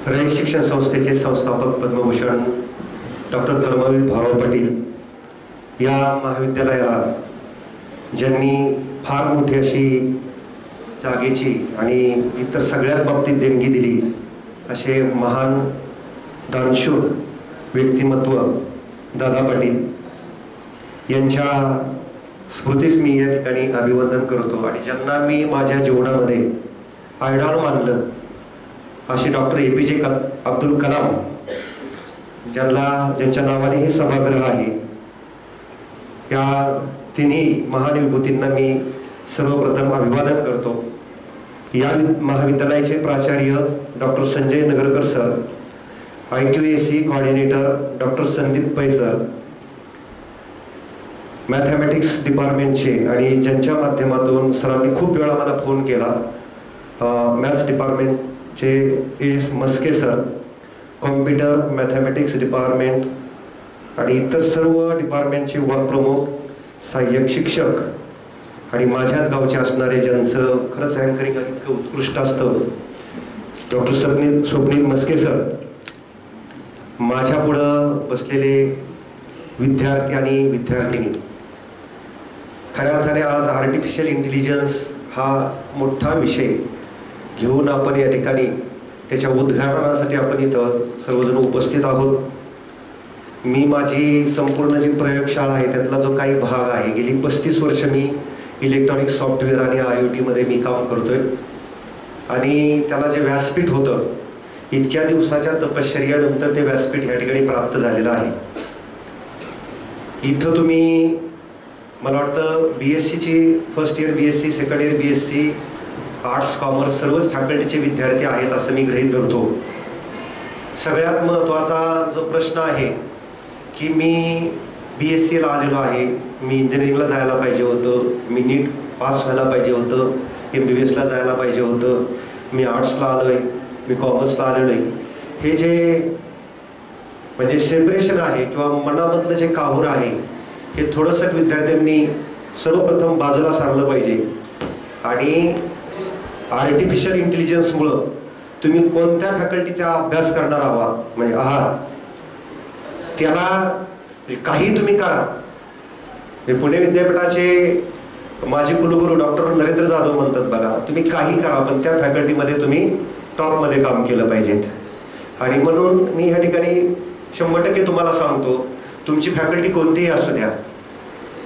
रयत शिक्षण संस्थेचे संस्थापक पद्मभूषण डॉक्टर कर्मवीर भाऊराव पाटील या महाविद्यालयाला ज्यांनी फार मोठी अशी जागेची आणि इतर सगळ्याच बाबतीत देणगी दिली असे महान दानशूर व्यक्तिमत्व दादा पाटील यांच्या स्मृतीस मी या ठिकाणी अभिवादन करतो। आणि ज्यांना मी माझ्या जीवनामध्ये आयडॉल मानलं असे डॉक्टर APJ अब्दुल कलाम, ज्यांच्या नावाने हे सभागृह आहे, या तिन्ही महान विभूतींना मी सर्वप्रथम अभिवादन करतो। या महाविद्यालयाचे प्राचार्य doctor Sanjay Nagarkar sir, IQAC coordinator doctor Sandeep पै सर, मॅथमॅटिक्स डिपार्टमेंटचे आणि ज्यांच्या माध्यमातून सरांनी खूप वेळा मला फोन केला, मॅथ्स डिपार्टमेंटचे AS Maske sir, computer mathematics department आणि इतर सर्व डिपार्टमेंटचे उपप्रमुख, सहाय्यक शिक्षक आणि माझ्याच गावचे असणारे ज्यांचं खरंच अँकरिंग इतकं उत्कृष्ट असतं, डॉक्टर स्वप्नील मस्के सर, माझ्या पुढं बसलेले विद्यार्थी आणि विद्यार्थिनी। खऱ्या अर्थाने आज आर्टिफिशियल इंटेलिजन्स हा मोठा विषय घेऊन आपण या ठिकाणी त्याच्या उद्घाटनासाठी आपण इथं सर्वजण उपस्थित आहोत। मी माझी संपूर्ण जी प्रयोगशाळा आहे त्यातला जो काही भाग आहे, गेली 35 वर्ष मी इलेक्ट्रॉनिक सॉफ्टवेअर आणि IoT मध्ये मी काम करतोय आणि त्याला जे व्यासपीठ होतं, इतक्या दिवसाच्या तपश्चर्यानंतर ते व्यासपीठ या ठिकाणी प्राप्त झालेलं आहे। इथं तुम्ही मला वाटतं BSc ची first year BSc, second year BSc, arts commerce सर्वच फॅकल्टीचे विद्यार्थी आहेत असं मी गृहीत धरतो। सगळ्यात महत्त्वाचा जो प्रश्न आहे की मी BSc ला आलेलो आहे, मी इंजिनिअरिंगला जायला पाहिजे होतं, मी नीट पास व्हायला पाहिजे होतं, MBBS ला जायला पाहिजे होतं, मी आर्ट्सला आलोय, मी कॉमर्सला आलेलो आहे, हे जे म्हणजे सेपरेशन आहे किंवा मनामधलं जे काहूर आहे हे थोडंसं विद्यार्थ्यांनी सर्वप्रथम बाजूला सारलं पाहिजे। आणि आर्टिफिशियल इंटेलिजन्समुळं तुम्ही कोणत्या फॅकल्टीचा अभ्यास करणार आहात त्याला काही तुम्ही करा। पुणे विद्यापीठाचे माजी कुलगुरू डॉक्टर नरेंद्र जाधव म्हणतात बघा, तुम्ही काही करा पण त्या फॅकल्टीमध्ये तुम्ही टॉपमध्ये काम केलं पाहिजेत। आणि म्हणून मी ह्या ठिकाणी 100% तुम्हाला सांगतो, तुमची फॅकल्टी कोणतीही असू द्या,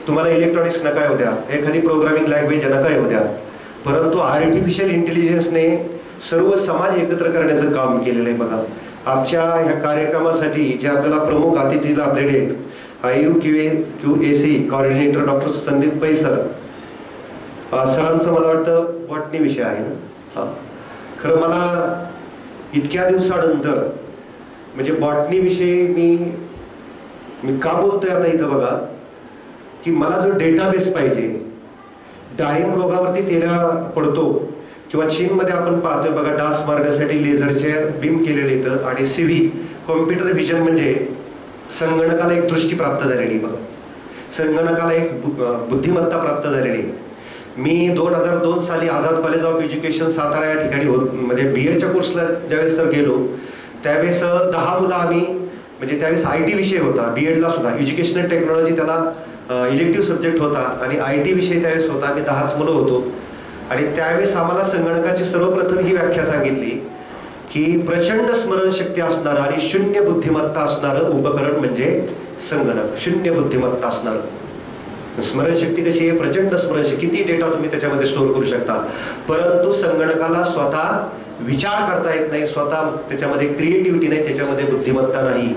तुम्हाला इलेक्ट्रॉनिक्स नका येऊ द्या, एखादी प्रोग्रामिंग लँग्वेज नका येऊ द्या, परंतु आर्टिफिशियल इंटेलिजन्सने सर्व समाज एकत्र करण्याचं काम केलेलं आहे। बघा, आमच्या ह्या कार्यक्रमासाठी जे आपल्याला प्रमुख अतिथी लाभलेले आहेत, IQAC कोऑर्डिनेटर डॉक्टर संदीप पै सर, सरांचं मला वाटतं बॉटनी विषय आहे ना। खरं मला इतक्या दिवसानंतर म्हणजे बॉटनी विषयी मी का बोलतोय आता इथं बघा, की मला जो डेटाबेस पाहिजे, डाळिंब रोगावरती तेला पडतो किंवा चीनमध्ये आपण पाहतोय बघा, डास मारण्यासाठी लेझरचे बीम केलेले इथं, आणि CV कॉम्प्युटर व्हिजन म्हणजे संगणकाला एक दृष्टी प्राप्त झालेली, बघा संगणकाला एक बुद्धिमत्ता प्राप्त झालेली। मी 2002 साली Azad college of education Satara या ठिकाणी म्हणजे BEdच्या कोर्सला ज्यावेळेस तर गेलो त्यावेळेस 10 मुलं आम्ही, म्हणजे त्यावेळेस IT विषय होता, BEdला सुद्धा एज्युकेशनल टेक्नॉलॉजी त्याला इलेक्टिव्ह सब्जेक्ट होता आणि IT विषय त्यावेळेस होता, आम्ही 10च मुलं होतो। आणि त्यावेळेस आम्हाला संगणकाची सर्वप्रथम ही व्याख्या सांगितली की प्रचंड स्मरणशक्ती असणारं आणि शून्य बुद्धिमत्ता असणारं उपकरण म्हणजे संगणक। शून्य बुद्धिमत्ता असणारं, स्मरणशक्ती कशी आहे, प्रचंड स्मरणशक्ती, किती डेटा तुम्ही त्याच्यामध्ये स्टोअर करू शकता, परंतु संगणकाला स्वतः विचार करता येत नाही, स्वतः त्याच्यामध्ये क्रिएटिव्हिटी नाही, त्याच्यामध्ये बुद्धिमत्ता नाही।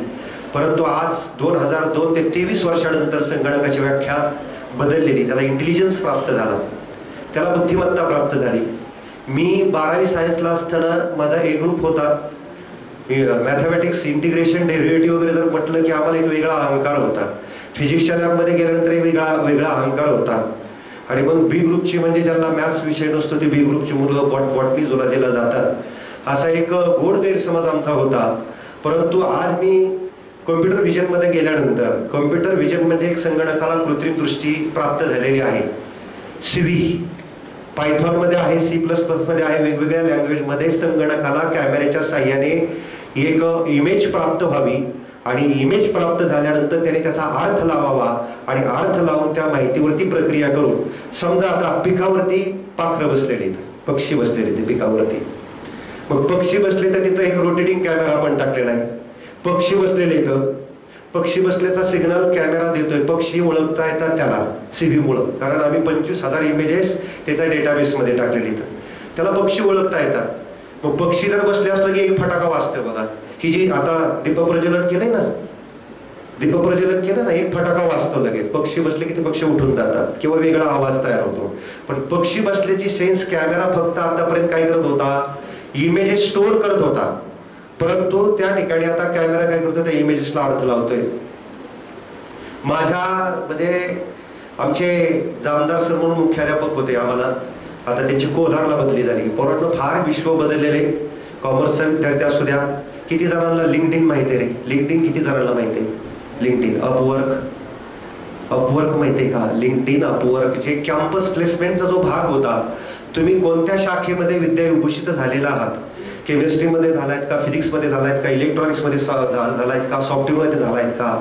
परंतु आज 2002 ते 23 वर्षानंतर संगणकाची व्याख्या बदललेली, त्याला इंटेलिजन्स प्राप्त झाला, त्याला बुद्धिमत्ता प्राप्त झाली। मी 12वी सायन्सला असताना माझा A ग्रुप होता, मॅथमॅटिक्स इंटिग्रेशन डेरिव्हेटिव्ह वगैरे जर म्हटलं की आम्हाला एक वेगळा अहंकार होता, फिजिक्सच्या लॅबमध्ये गेल्यानंतर वेगळा अहंकार होता। आणि मग B ग्रुपची म्हणजे ज्यांना मॅथ्स विषय नसतो ते B ग्रुपची मुलं बॉटनी झोलॉजीला जातात, असा एक गोड गैरसमज आमचा होता। परंतु आज मी कॉम्प्युटर व्हिजनमध्ये गेल्यानंतर, कॉम्प्युटर व्हिजन म्हणजे एक संगणकाला कृत्रिम दृष्टी प्राप्त झालेली आहे। CV पायथॉन मध्ये आहे, C++ मध्ये आहे, वेगवेगळ्या लँग्वेज मध्ये संगणकाला कॅमेऱ्याच्या साहाय्याने एक इमेज प्राप्त व्हावी आणि इमेज प्राप्त झाल्यानंतर त्याने त्याचा अर्थ लावावा आणि अर्थ लावून त्या माहितीवरती प्रक्रिया करून, समजा आता पिकावरती पाखरं बसलेले आहेत, पक्षी बसलेले ते पिकावरती, मग पक्षी बसले तर तिथं एक रोटेटिंग कॅमेरा पण टाकलेला आहे. पक्षी बसलेले इथं, पक्षी बसल्याचा सिग्नल कॅमेरा देतोय, पक्षी ओळखता येतात त्याला CV मुळे, कारण आम्ही 25,000 इमेजेस त्याच्या डेटाबेस मध्ये टाकलेले इथं, त्याला पक्षी ओळखता येतात. मग पक्षी जर बसले असलं की एक फटाका वाजतोय बघा, ही जी आता दीपप्रज्वलन केलंय ना, दीपप्रज्वलन केलं ना, एक फटाका वाजतो लगेच. पक्षी बसले की ते पक्षी उठून जातात किंवा वेगळा आवाज तयार होतो. पण पक्षी बसल्याची सेन्स कॅमेरा फक्त आतापर्यंत काय करत होता, इमेजेस स्टोअर करत होता, परंतु त्या ठिकाणी आता कॅमेरा काय करतो, त्या इमेजेसला अर्थ लावतोय. माझ्या म्हणजे आमचे जामदार सर म्हणून मुख्याध्यापक होते आम्हाला, आता त्यांची कोलारला बदली झाली. पोरांनो फार विश्व बदललेले, कॉमर्सचा विद्यार्थी असू द्या. किती जणांना लिंक्डइन माहिती आहे रे? लिंक्डइन किती जणांना माहिती आहे? लिंक्डइन, अपवर्क माहिती आहे का? लिंक्डइन, अपवर्क, जे कॅम्पस प्लेसमेंटचा जो भाग होता, तुम्ही कोणत्या शाखेमध्ये विद्याविभूषित झालेला आहात, केमिस्ट्रीमध्ये झालायत का, फिजिक्समध्ये झालायत का, इलेक्ट्रॉनिक्समध्ये झालायत का, सॉफ्टवेअरमध्ये झालायत का?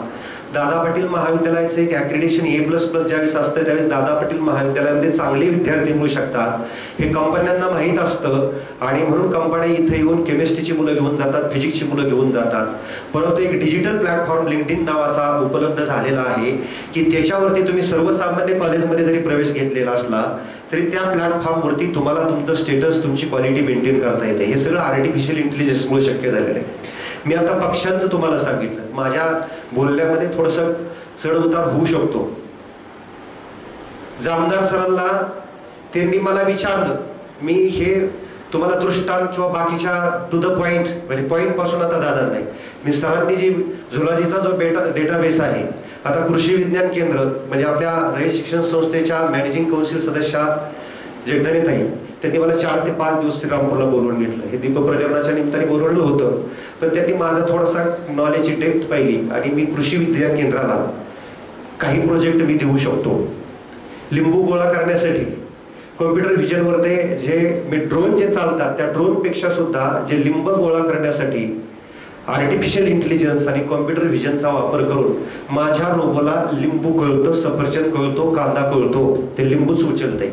दादा पाटील महाविद्यालयाचं एक ॲक्रिडिशन A++ ज्यावेळेस असतं त्यावेळेस दादा पाटील महाविद्यालयामध्ये चांगले विद्यार्थी मिळू शकतात हे कंपन्यांना माहीत असतं, आणि म्हणून कंपन्या इथे येऊन केमिस्ट्रीची मुलं घेऊन जातात, फिजिक्सची मुलं घेऊन जातात. परंतु एक डिजिटल प्लॅटफॉर्म लिंक्डइन नावाचा उपलब्ध झालेला आहे की त्याच्यावरती तुम्ही सर्वसामान्य कॉलेजमध्ये जरी प्रवेश घेतलेला असला तरी त्या प्लॅटफॉर्मवरती तुम्हाला तुमचं स्टेटस, तुमची क्वालिटी मेंटेन करता येते. हे सगळं आर्टिफिशियल इंटेलिजन्समुळे शक्य झालेलं आहे. मी आता पक्षांचं तुम्हाला सांगितलं, माझ्या बोलण्यामध्ये थोडंसं चढउतार होऊ शकतो. जामदार सरांना त्यांनी मला विचारलं, मी हे तुम्हाला दृष्टांत किंवा बाकीच्या टू द पॉइंट, म्हणजे पॉइंट पासून आता जाणार नाही. मी सरांनी जी झुलॉजीचा जो डेटाबेस आहे, आता कृषी विज्ञान केंद्र म्हणजे आपल्या रयत शिक्षण संस्थेच्या मॅनेजिंग काउन्सिल सदस्या जगधनेताई, त्यांनी मला 4 ते 5 दिवस श्रीरामपूरला बोलवून घेतलं. हे दीपप्रज्वलनाच्या निमित्ताने बोलवलं होतं, पण त्यांनी माझा थोडासा नॉलेजची डेप्थ पाहिली आणि मी कृषी विज्ञान केंद्राला काही प्रोजेक्ट मी देऊ शकतो. लिंबू गोळा करण्यासाठी कॉम्प्युटर व्हिजनवरती जे मी ड्रोन जे चालतात त्या ड्रोनपेक्षा सुद्धा जे लिंब गोळा करण्यासाठी आर्टिफिशियल इंटेलिजन्स आणि कॉम्प्युटर व्हिजनचा वापर करून माझ्या रोबोला लिंबू कळतं, सफरचंद कळतो, कांदा कळतो, ते लिंबूच उचलते.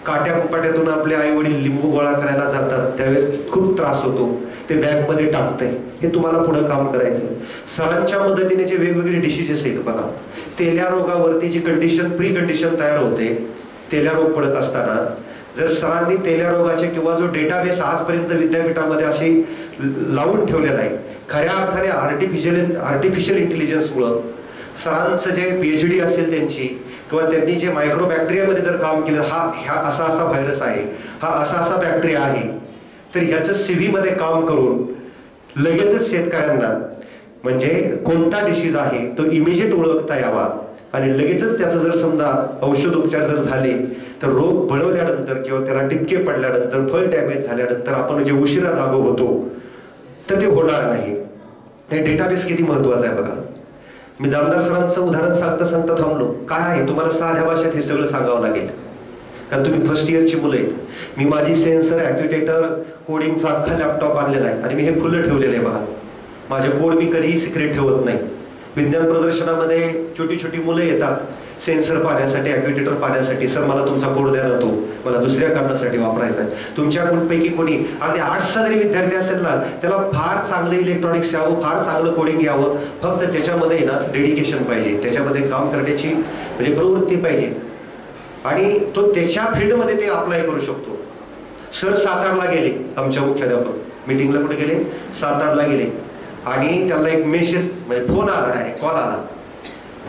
काट्याकुपाट्यातून आपले आई वडील लिंबू गोळा करायला जातात त्यावेळेस खूप त्रास होतो, ते बॅगमध्ये टाकतंय. हे तुम्हाला पुढे काम करायचं. सरांच्या मदतीने जे वेगवेगळे डिसीजेस आहेत बघा, तेल्या रोगावरती जी कंडिशन, प्री कंडिशन तयार होते, तेल्या रोग पडत असताना जर सरांनी तेल्या रोगाचे किंवा जो डेटाबेस आजपर्यंत विद्यापीठामध्ये अशी लावून ठेवलेला आहे, खऱ्या अर्थाने आर्टिफिशियल इंटेलिजन्समुळं सरांचं जे PhD असेल त्यांची, किंवा त्यांनी जे मायक्रोबॅक्टेरियामध्ये जर काम केलं, हा असा असा व्हायरस आहे, हा असा असा बॅक्टेरिया आहे, तर ह्याचं CV मध्ये काम करून लगेचच शेतकऱ्यांना म्हणजे कोणता डिसीज आहे तो इमिजिएट ओळखता यावा, आणि लगेचच त्याचं जर समजा औषधोपचार जर झाले तर रोग बळवल्यानंतर किंवा त्याला टिपके पडल्यानंतर, फळ डॅमेज झाल्यानंतर आपण जे उशिरा जागो होतो तर ते होणार नाही. हे डेटाबेस किती महत्वाचं आहे बघा. मी जामदार सरांचं उदाहरण सांगता थांबलो. काय आहे तुम्हाला साध्या भाषेत हे सगळं सांगावं लागेल, कारण तुम्ही फर्स्ट इयरची मुलं आहेत. मी माझी सेन्सर, ॲक्युटेटर, कोडिंगचा अख्खा लॅपटॉप आणलेला आहे आणि मी हे खुलं ठेवलेलं आहे बघा. माझे कोड मी कधीही सिक्रेट ठेवत नाही. विज्ञान प्रदर्शनामध्ये छोटी छोटी मुलं येतात सेन्सर पाहण्यासाठी, ॲक्युटेटर पाहण्यासाठी, सर मला तुमचा कोड द्या ना, तो मला दुसऱ्या कारणासाठी वापरायचा आहे. तुमच्यापैकी कोणी अगदी आर्ट्सचा जरी विद्यार्थी असेल ना, त्याला फार चांगलं इलेक्ट्रॉनिक्स यावं, फार चांगलं कोडिंग यावं, फक्त त्याच्यामध्ये ना डेडिकेशन पाहिजे, त्याच्यामध्ये काम करण्याची म्हणजे प्रवृत्ती पाहिजे, आणि तो त्याच्या फील्डमध्ये ते अप्लाय करू शकतो. सर सातारला गेले, आमच्या मुख्याध्यापक मिटिंगला कुठे गेले, सातारला गेले, आणि त्याला एक मेसेज म्हणजे फोन आला, डायरेक्ट कॉल आला.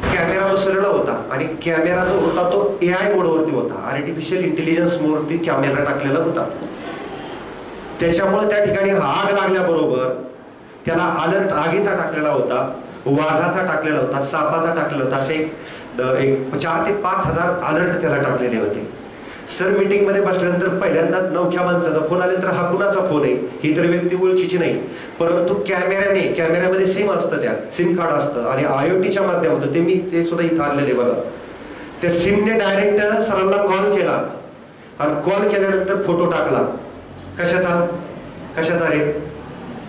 कॅमेरा बसवलेला होता आणि कॅमेरा जो होता तो AI मोडवरती होता, आर्टिफिशियल इंटेलिजन्स मोडवरती कॅमेरा टाकलेला होता. त्याच्यामुळे त्या ठिकाणी आग लागल्याबरोबर त्याला अलर्ट आगीचा टाकलेला होता, वाघाचा टाकलेला होता, सापाचा टाकलेला होता, असे एक 4 ते 5 हजार अलर्ट त्याला टाकलेले होते. सर मीटिंग मध्ये बसल्यानंतर पहिल्यांदाच नवख्या माणसाचा फोन आल्यानंतर हा कुणाचा फोन आहे, ही तर व्यक्ती ओळखीची नाही, परंतु कॅमेऱ्यामध्ये सिम असतं, त्या सिम कार्ड असतं आणि IoTच्या माध्यमातून ते सुद्धा इथं आणलेले बघा. त्या सिमने डायरेक्ट सरांना कॉल केला आणि कॉल केल्यानंतर फोटो टाकला. कशाचा रे?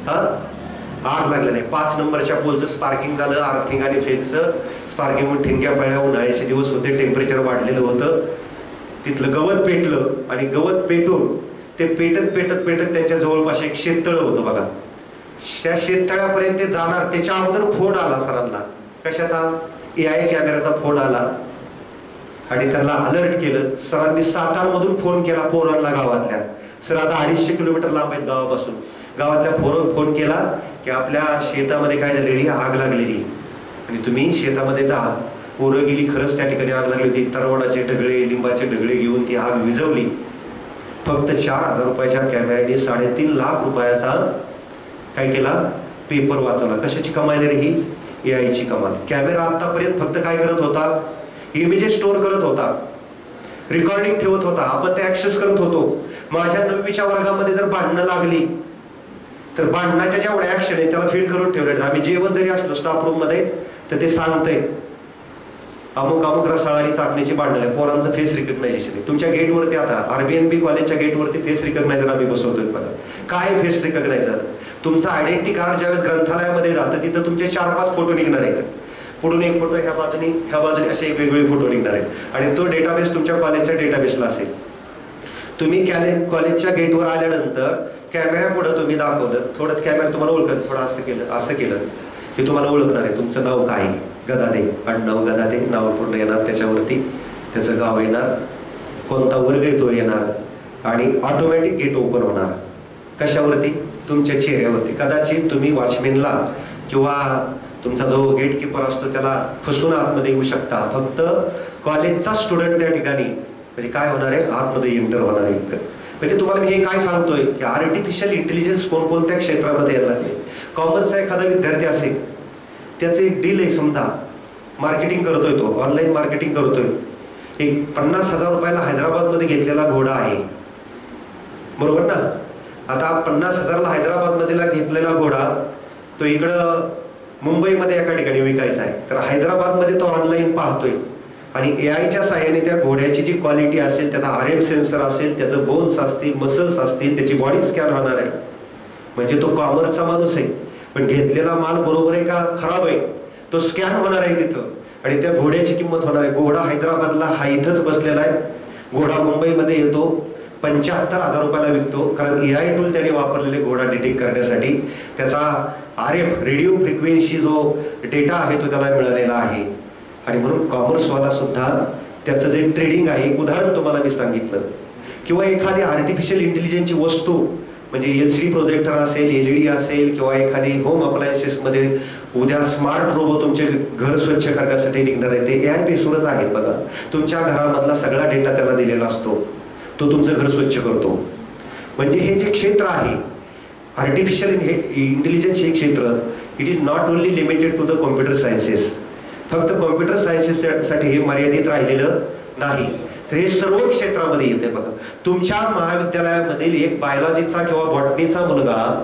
आग लागली नाही. 5 नंबरच्या पोलचं स्पार्किंग झालं, आर्थिंग आणि फेजचं स्पार्किंग होऊन ठिणक्या पडल्या. उन्हाळ्याचे दिवस होते, टेम्परेचर वाढलेलं होतं. तिथलं गवत पेटलं आणि गवत पेटून ते पेटत पेटत पेटत त्यांच्या जवळपास एक शेततळ होतं बघा. त्या शेततळ्यापर्यंत ते जाणार त्याच्या अगोदर फोन आला सरांना. कशाचा? AI कॅमेराचा फोन आला आणि त्यांना अलर्ट केलं. सरांनी सातारमधून फोन केला पोरांना गावातल्या. सर आता 250 किलोमीटर लांब आहेत गावापासून. गावातल्या फोन केला की आपल्या शेतामध्ये काय झालेली आग लागलेली आणि तुम्ही शेतामध्ये जा. पोरं गेली, खरंच त्या ठिकाणी आग लागली होती. तरवडाचे ढगळे, लिंबाचे ढगळे घेऊन ती आग विझवली. फक्त 4,000 रुपयाच्या कॅमेऱ्याने 3.5 लाख रुपयाचा काय केला? पेपर वाचवला. कशाची कमाल रे ही? AI ची कमाल. कॅमेरा आतापर्यंत फक्त काय करत होता? इमेजेस स्टोअर करत होता, रेकॉर्डिंग ठेवत होता, आपण ते ऍक्सेस करत होतो. माझ्या 9वीच्या वर्गामध्ये जर भांडणं लागली तर भांडणाच्या जेवढ्या ऍक्शन आहे त्याला फीड करून ठेवले. आम्ही जेवण जरी असलो स्टाफ रूम मध्ये तर ते सांगतंय अमुक अमुक रसाळ आणि चाकणीची भांडण आहे. पोरांचं फेस रिकग्नायझेशन आहे. तुमच्या गेटवरती आता RBNB कॉलेजच्या गेटवरती फेस रिकग्नायझर आम्ही बसवतोय बघा. काय फेस रिकग्नायझर? तुमचं आयडेंटिटी कार्ड ज्यावेळेस ग्रंथालयामध्ये जातं तिथं तुमचे 4-5 फोटो निघणार आहेत. पुढून एक फोटो, ह्या बाजूने असे वेगवेगळे फोटो निघणार आहेत आणि तो डेटाबेस तुमच्या कॉलेजच्या डेटाबेसला असेल. तुम्ही कॉलेजच्या गेटवर आल्यानंतर कॅमेरा पुढे तुम्ही दाखवलं, थोडं कॅमेरा तुम्हाला ओळखत, थोडं असं केलं की तुम्हाला ओळखणार आहे. तुमचं नाव काय? गदादे, आडनाव गदादे, नाव पूर्ण येणार, त्याच्यावरती त्याचं गाव येणार, कोणता वर्ग येतो येणार आणि ऑटोमॅटिक गेट ओपन होणार. कशावरती? तुमच्या चेहऱ्यावरती. कदाचित तुम्ही वॉचमॅनला किंवा तुमचा जो गेट कीपर असतो त्याला फसवून आतमध्ये येऊ शकता. फक्त कॉलेजचा स्टुडंट त्या ठिकाणी म्हणजे काय होणार आहे? आतमध्ये एंटर होणार आहे. म्हणजे तुम्हाला मी हे काय सांगतोय की आर्टिफिशियल इंटेलिजन्स कोणकोणत्या क्षेत्रामध्ये यायला लागले. कॉमर्सचा एखादा विद्यार्थी असेल, त्याचं एक डील आहे, समजा मार्केटिंग करतोय, तो ऑनलाईन मार्केटिंग करतोय. एक 50,000 रुपयाला हैदराबादमध्ये घेतलेला घोडा आहे, बरोबर ना? आता 50,000ला हैदराबादमधला घेतलेला घोडा तो इकडं मुंबईमध्ये एका ठिकाणी विकायचा आहे. तर हैदराबादमध्ये तो ऑनलाईन पाहतोय आणि AIच्या सहाय्याने त्या घोड्याची जी क्वालिटी असेल, त्याचा RM सेन्सर असेल, त्याचं बोन्स असतील, मसल्स असतील, त्याची बॉडी स्कॅन होणार आहे. म्हणजे तो कॉमर्सचा माणूस आहे, पण घेतलेला माल बरोबर आहे का खराब आहे तो स्कॅन होणार आहे तिथं आणि त्या घोड्याची किंमत होणार आहे. घोडा हैदराबादला हा इथंच बसलेला आहे, घोडा मुंबईमध्ये येतो, 75,000 रुपयाला विकतो. कारण AI टूल त्याने वापरलेले घोडा डिटेक्ट करण्यासाठी त्याचा RF रेडिओ फ्रिक्वेन्सी जो डेटा आहे तो त्याला मिळालेला आहे. आणि म्हणून कॉमर्सवाला सुद्धा त्याचं जे ट्रेडिंग आहे, एक उदाहरण तुम्हाला मी सांगितलं, किंवा एखादी आर्टिफिशियल इंटेलिजन्सची वस्तू म्हणजे LCD प्रोजेक्टर असेल, LED असेल, किंवा एखादी होम अप्लायन्सेसमध्ये उद्या स्मार्ट रोबो तुमचे घर स्वच्छ करण्यासाठी निघणार आहे, ते AI बेसवरच आहेत बघा. तुमच्या घरामधला सगळा डेटा त्याला दिलेला असतो, तो तुमचं घर स्वच्छ करतो. म्हणजे हे जे क्षेत्र आहे आर्टिफिशियल इंटेलिजन्स हे क्षेत्र, it is not only limited to the computer sciences. फक्त कॉम्प्युटर सायन्सेससाठी हे मर्यादित राहिलेलं नाही, तर हे सर्व क्षेत्रामध्ये येते बघा. तुमच्या महाविद्यालयामधील एक बायोलॉजीचा किंवा बॉटनीचा मुलगा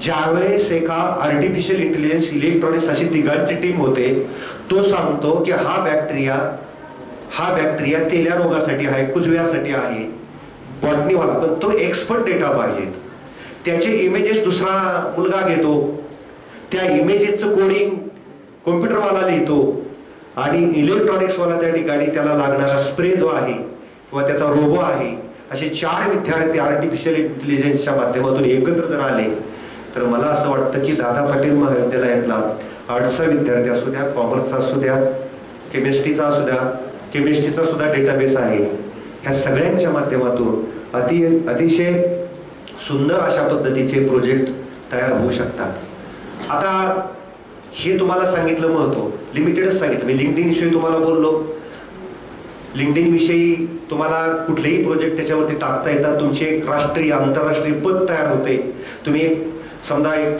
ज्यावेळेस एका आर्टिफिशियल इंटेलिजन्स, इलेक्ट्रॉनिक्स अशी तिघांची टीम होते, तो सांगतो की हा बॅक्टेरिया तेल्या रोगासाठी आहे, कुजव्यासाठी आहे, बॉटनीवाला. पण तो एक्सपर्ट डेटा पाहिजे. त्याचे इमेजेस दुसरा मुलगा घेतो, त्या इमेजेसचं कोडिंग कॉम्प्युटरवाला लिहितो आणि इलेक्ट्रॉनिक्सवाला त्या ठिकाणी त्याला लागणारा स्प्रे जो आहे किंवा त्याचा रोबो आहे. असे 4 विद्यार्थी आर्टिफिशियल इंटेलिजन्सच्या माध्यमातून एकत्र जर आले तर मला असं वाटतं की दादा पाटील महाविद्यालयातला आर्ट्सचा विद्यार्थी असू द्या, कॉमर्सचा असू द्या, केमिस्ट्रीचा असू द्या, केमिस्ट्रीचा सुद्धा डेटाबेस आहे, ह्या सगळ्यांच्या माध्यमातून अतिशय सुंदर अशा पद्धतीचे प्रोजेक्ट तयार होऊ शकतात. आता हे तुम्हाला सांगितलं महत्व, लिमिटेडच सांगितलं मी. लिंक्डइन विषयी तुम्हाला बोललो, लिंक्डइन विषयी तुम्हाला कुठलेही प्रोजेक्ट त्याच्यावरती टाकता येतात. तुमचे एक राष्ट्रीय आंतरराष्ट्रीय पद तयार होते. तुम्ही एक समजा एक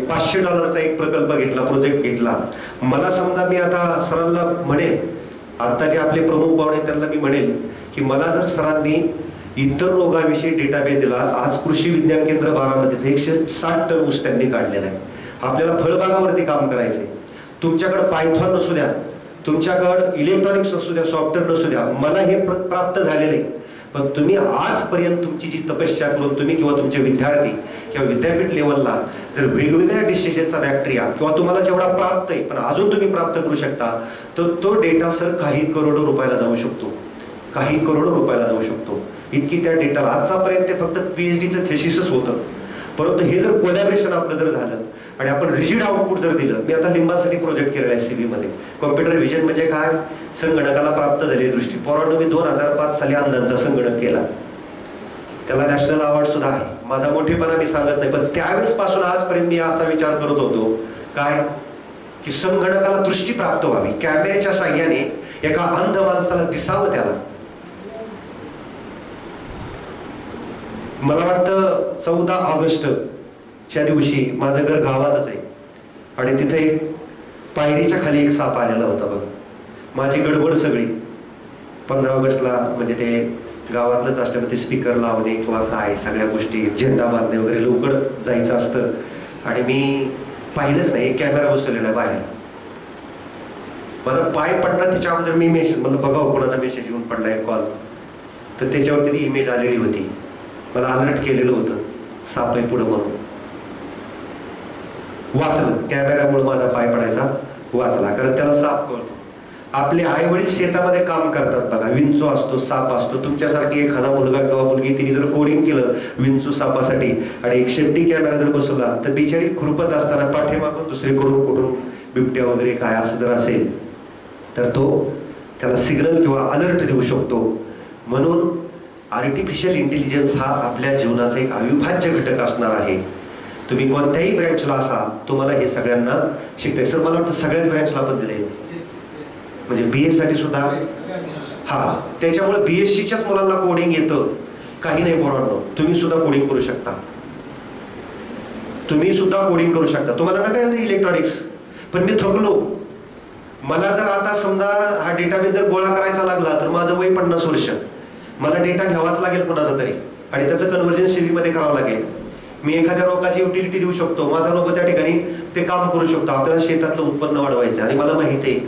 $500 एक प्रकल्प घेतला, प्रोजेक्ट घेतला. मला समजा मी आता सरांना म्हणेल, आता जे आपले प्रमुख पाहुणे त्यांना मी म्हणेल की मला जर सरांनी इतर रोगाविषयी डेटाबेस दिला, आज कृषी विज्ञान केंद्र बारामतीचे 160 टन ऊस त्यांनी काढलेला आहे. आपल्याला फळबागावरती काम करायचंय. तुमच्याकडे पायथॉन नसू द्या, तुमच्याकडे इलेक्ट्रॉनिक्स असू द्या, सॉफ्टवेअर नसू द्या, मला हे प्राप्त झालेलं आहे. पण तुम्ही आजपर्यंत तुमची जी तपस्या करून तुम्ही किंवा तुमचे विद्यार्थी किंवा विद्यापीठ लेवलला जर वेगवेगळ्या डिसिजनचा बॅक्टेरिया किंवा तुम्हाला जेवढा प्राप्त आहे पण अजून तुम्ही प्राप्त करू शकता, तर तो डेटा सर काही करोडो रुपयाला जाऊ शकतो, काही करोडो रुपयाला जाऊ शकतो. इतकी त्या डेटाला आजपर्यंत ते फक्त PhDचं थेसिसच होतं. परंतु हे जर कोलॅबरेशन आपलं जर झालं आणि आपण रिजिड आउटपुट जर दिलं, मी आता लिंबासाठी प्रोजेक्ट केलेला आहे CB मध्ये. कॉम्प्युटर व्हिजन म्हणजे काय, संगणकाला प्राप्त झालेली दृष्टी. पोरांनो मी 2005 साली अंधांचा संगणक केला, त्याला नॅशनल अवॉर्ड सुद्धा आहे. माझा मोठेपणा मी सांगत नाही, पण त्यावेळेस पासून आजपर्यंत मी असा विचार करत होतो काय की संगणकाला दृष्टी प्राप्त व्हावी, कॅमेऱ्याच्या साह्याने एका अंध माणसाला दिसावं. त्याला मला वाटतं 14 ऑगस्टच्या दिवशी माझं घर गावातच आहे आणि तिथे पायरीच्या खाली एक साप आलेला होता बघ. माझी गडबड सगळी 15 ऑगस्टला म्हणजे ते गावातलंच असल्यामुळे ते स्पीकर लावणे किंवा काय सगळ्या गोष्टी, झेंडा बांधणे वगैरे, लवकर जायचं असतं आणि मी पाहिलंच नाही. कॅमेरा बसवलेला आहे बाहेर, माझा पाय पडला त्याच्या अगोदर मी मेसेज म्हणलं बघावं कोणाचा मेसेज येऊन पडलाय कॉल, तर त्याच्यावरती ती इमेज आलेली होती. मला अलर्ट केलेलं होतं साप आहे पुढं म्हणून. वाचलं, कॅमेऱ्यामुळे माझा पाय पडायचा वाचला, कारण त्याला साप कळतो. आपले आई वडील शेतामध्ये काम करतात बघा, विंचू असतो, साप असतो. तुमच्यासारखी एखादा मुलगा किंवा मुलगी तिने जर कोडिंग केलं विंचू सापासाठी आणि एक सेफ्टी कॅमेरा जर बसवला, तर बिचारी खुरपत असताना पाठीमागून दुसरीकडून कुठून बिबट्या वगैरे काय असं जर असेल तर तो त्याला सिग्नल किंवा अलर्ट देऊ शकतो. म्हणून आर्टिफिशियल इंटेलिजन्स हा आपल्या जीवनाचा एक अविभाज्य घटक असणार आहे. तुम्ही कोणत्याही ब्रँचला असा, तुम्हाला हे सगळ्यांना शिकताय. सर मला वाटतं सगळ्याच ब्रँचला आपण दिले, म्हणजे BS साठी सुद्धा. हा, त्याच्यामुळे BSCच्याच मुलांना कोडिंग येतं, काही नाही पोरांनो. तुम्ही सुद्धा कोडिंग करू शकता, तुम्ही सुद्धा कोडिंग करू शकता. तुम्हाला ना काय इलेक्ट्रॉनिक्स, पण मी थकलो. मला जर आता समजा हा डेटाबेस जर गोळा करायचा लागला तर माझं वय 50 वर्ष, मला डेटा घ्यावाच लागेल कुणाचा तरी आणि त्याचं कन्व्हर्जन CV मध्ये करावं लागेल. मी एखाद्या रोगाची युटिलिटी देऊ शकतो, माझा लोक त्या ठिकाणी ते काम करू शकतो. आपल्याला शेतातलं उत्पन्न वाढवायचं आणि मला माहिती आहे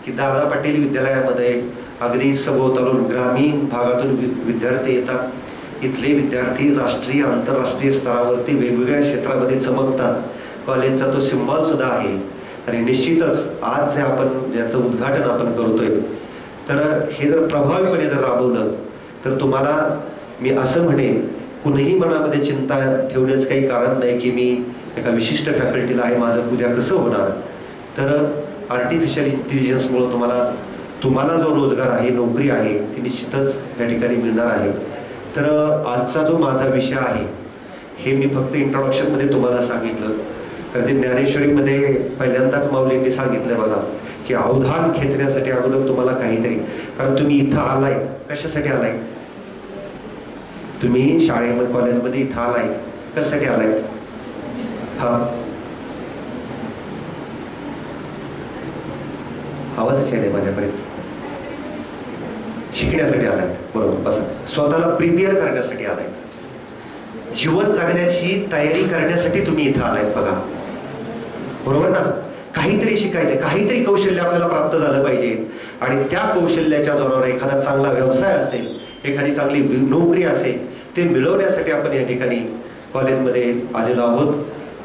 की दादा पाटील विद्यालयामध्ये अगदी सभोवतालून ग्रामीण भागातून विद्यार्थी येतात. इथले विद्यार्थी राष्ट्रीय आंतरराष्ट्रीय स्तरावरती वेगवेगळ्या क्षेत्रामध्ये चमकतात. कॉलेजचा तो सिम्बॉल सुद्धा आहे आणि निश्चितच आज जे आपण ज्याचं उद्घाटन आपण करतोय, तर हे जर प्रभावीपणे जर राबवलं तर तुम्हाला मी असं म्हणेन, कुणीही मनामध्ये चिंता ठेवण्याचं काही कारण नाही की मी एका विशिष्ट फॅकल्टीला आहे, माझं उद्या कसं होणार. तर आर्टिफिशियल इंटेलिजन्समुळे तुम्हाला जो रोजगार आहे, नोकरी आहे, ती निश्चितच या ठिकाणी मिळणार आहे. तर आजचा जो माझा विषय आहे हे मी फक्त इंट्रोडक्शनमध्ये तुम्हाला सांगितलं, कारण ते ज्ञानेश्वरीमध्ये पहिल्यांदाच माऊलींनी सांगितलं बघा की अवधान खेचण्यासाठी अगोदर तुम्हाला काहीतरी, कारण तुम्ही इथं आलायत कशासाठी आलायत, तुम्ही शाळेमध्ये कॉलेजमध्ये इथं आलायत कशासाठी आलायत. हा आवाजच आहे माझ्यापर्यंत. शिकण्यासाठी आलायत, बरोबर. बस स्वतःला प्रिपेअर करण्यासाठी आलायत, जीवन जगण्याची तयारी करण्यासाठी तुम्ही इथं आलायत बघा, बरोबर ना. काहीतरी शिकायचं, काहीतरी कौशल्य आपल्याला प्राप्त झालं पाहिजे आणि त्या कौशल्याच्या जोरावर एखादा चांगला व्यवसाय असेल, एखादी चांगली नोकरी असेल, ते मिळवण्यासाठी आपण या ठिकाणी कॉलेजमध्ये आलेलो आहोत.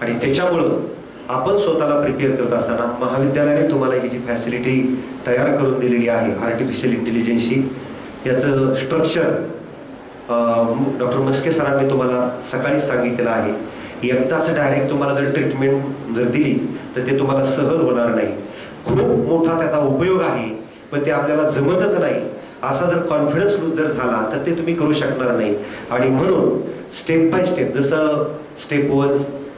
आणि त्याच्यामुळं आपण स्वतःला प्रिपेअर करत असताना महाविद्यालयाने तुम्हाला ही जी फॅसिलिटी तयार करून दिलेली आहे आर्टिफिशियल इंटेलिजन्सची, याचं स्ट्रक्चर डॉक्टर मस्के सरांनी तुम्हाला सकाळीच सांगितलेलं आहे. एकदाच डायरेक्ट तुम्हाला जर ट्रीटमेंट जर दिली तर ते तुम्हाला सहन होणार नाही. खूप मोठा त्याचा उपयोग आहे, पण ते आपल्याला जमतच नाही. असा जर कॉन्फिडन्स लूज जर झाला तर ते तुम्ही करू शकणार नाही. आणि म्हणून स्टेप बाय स्टेप, जसं step 1,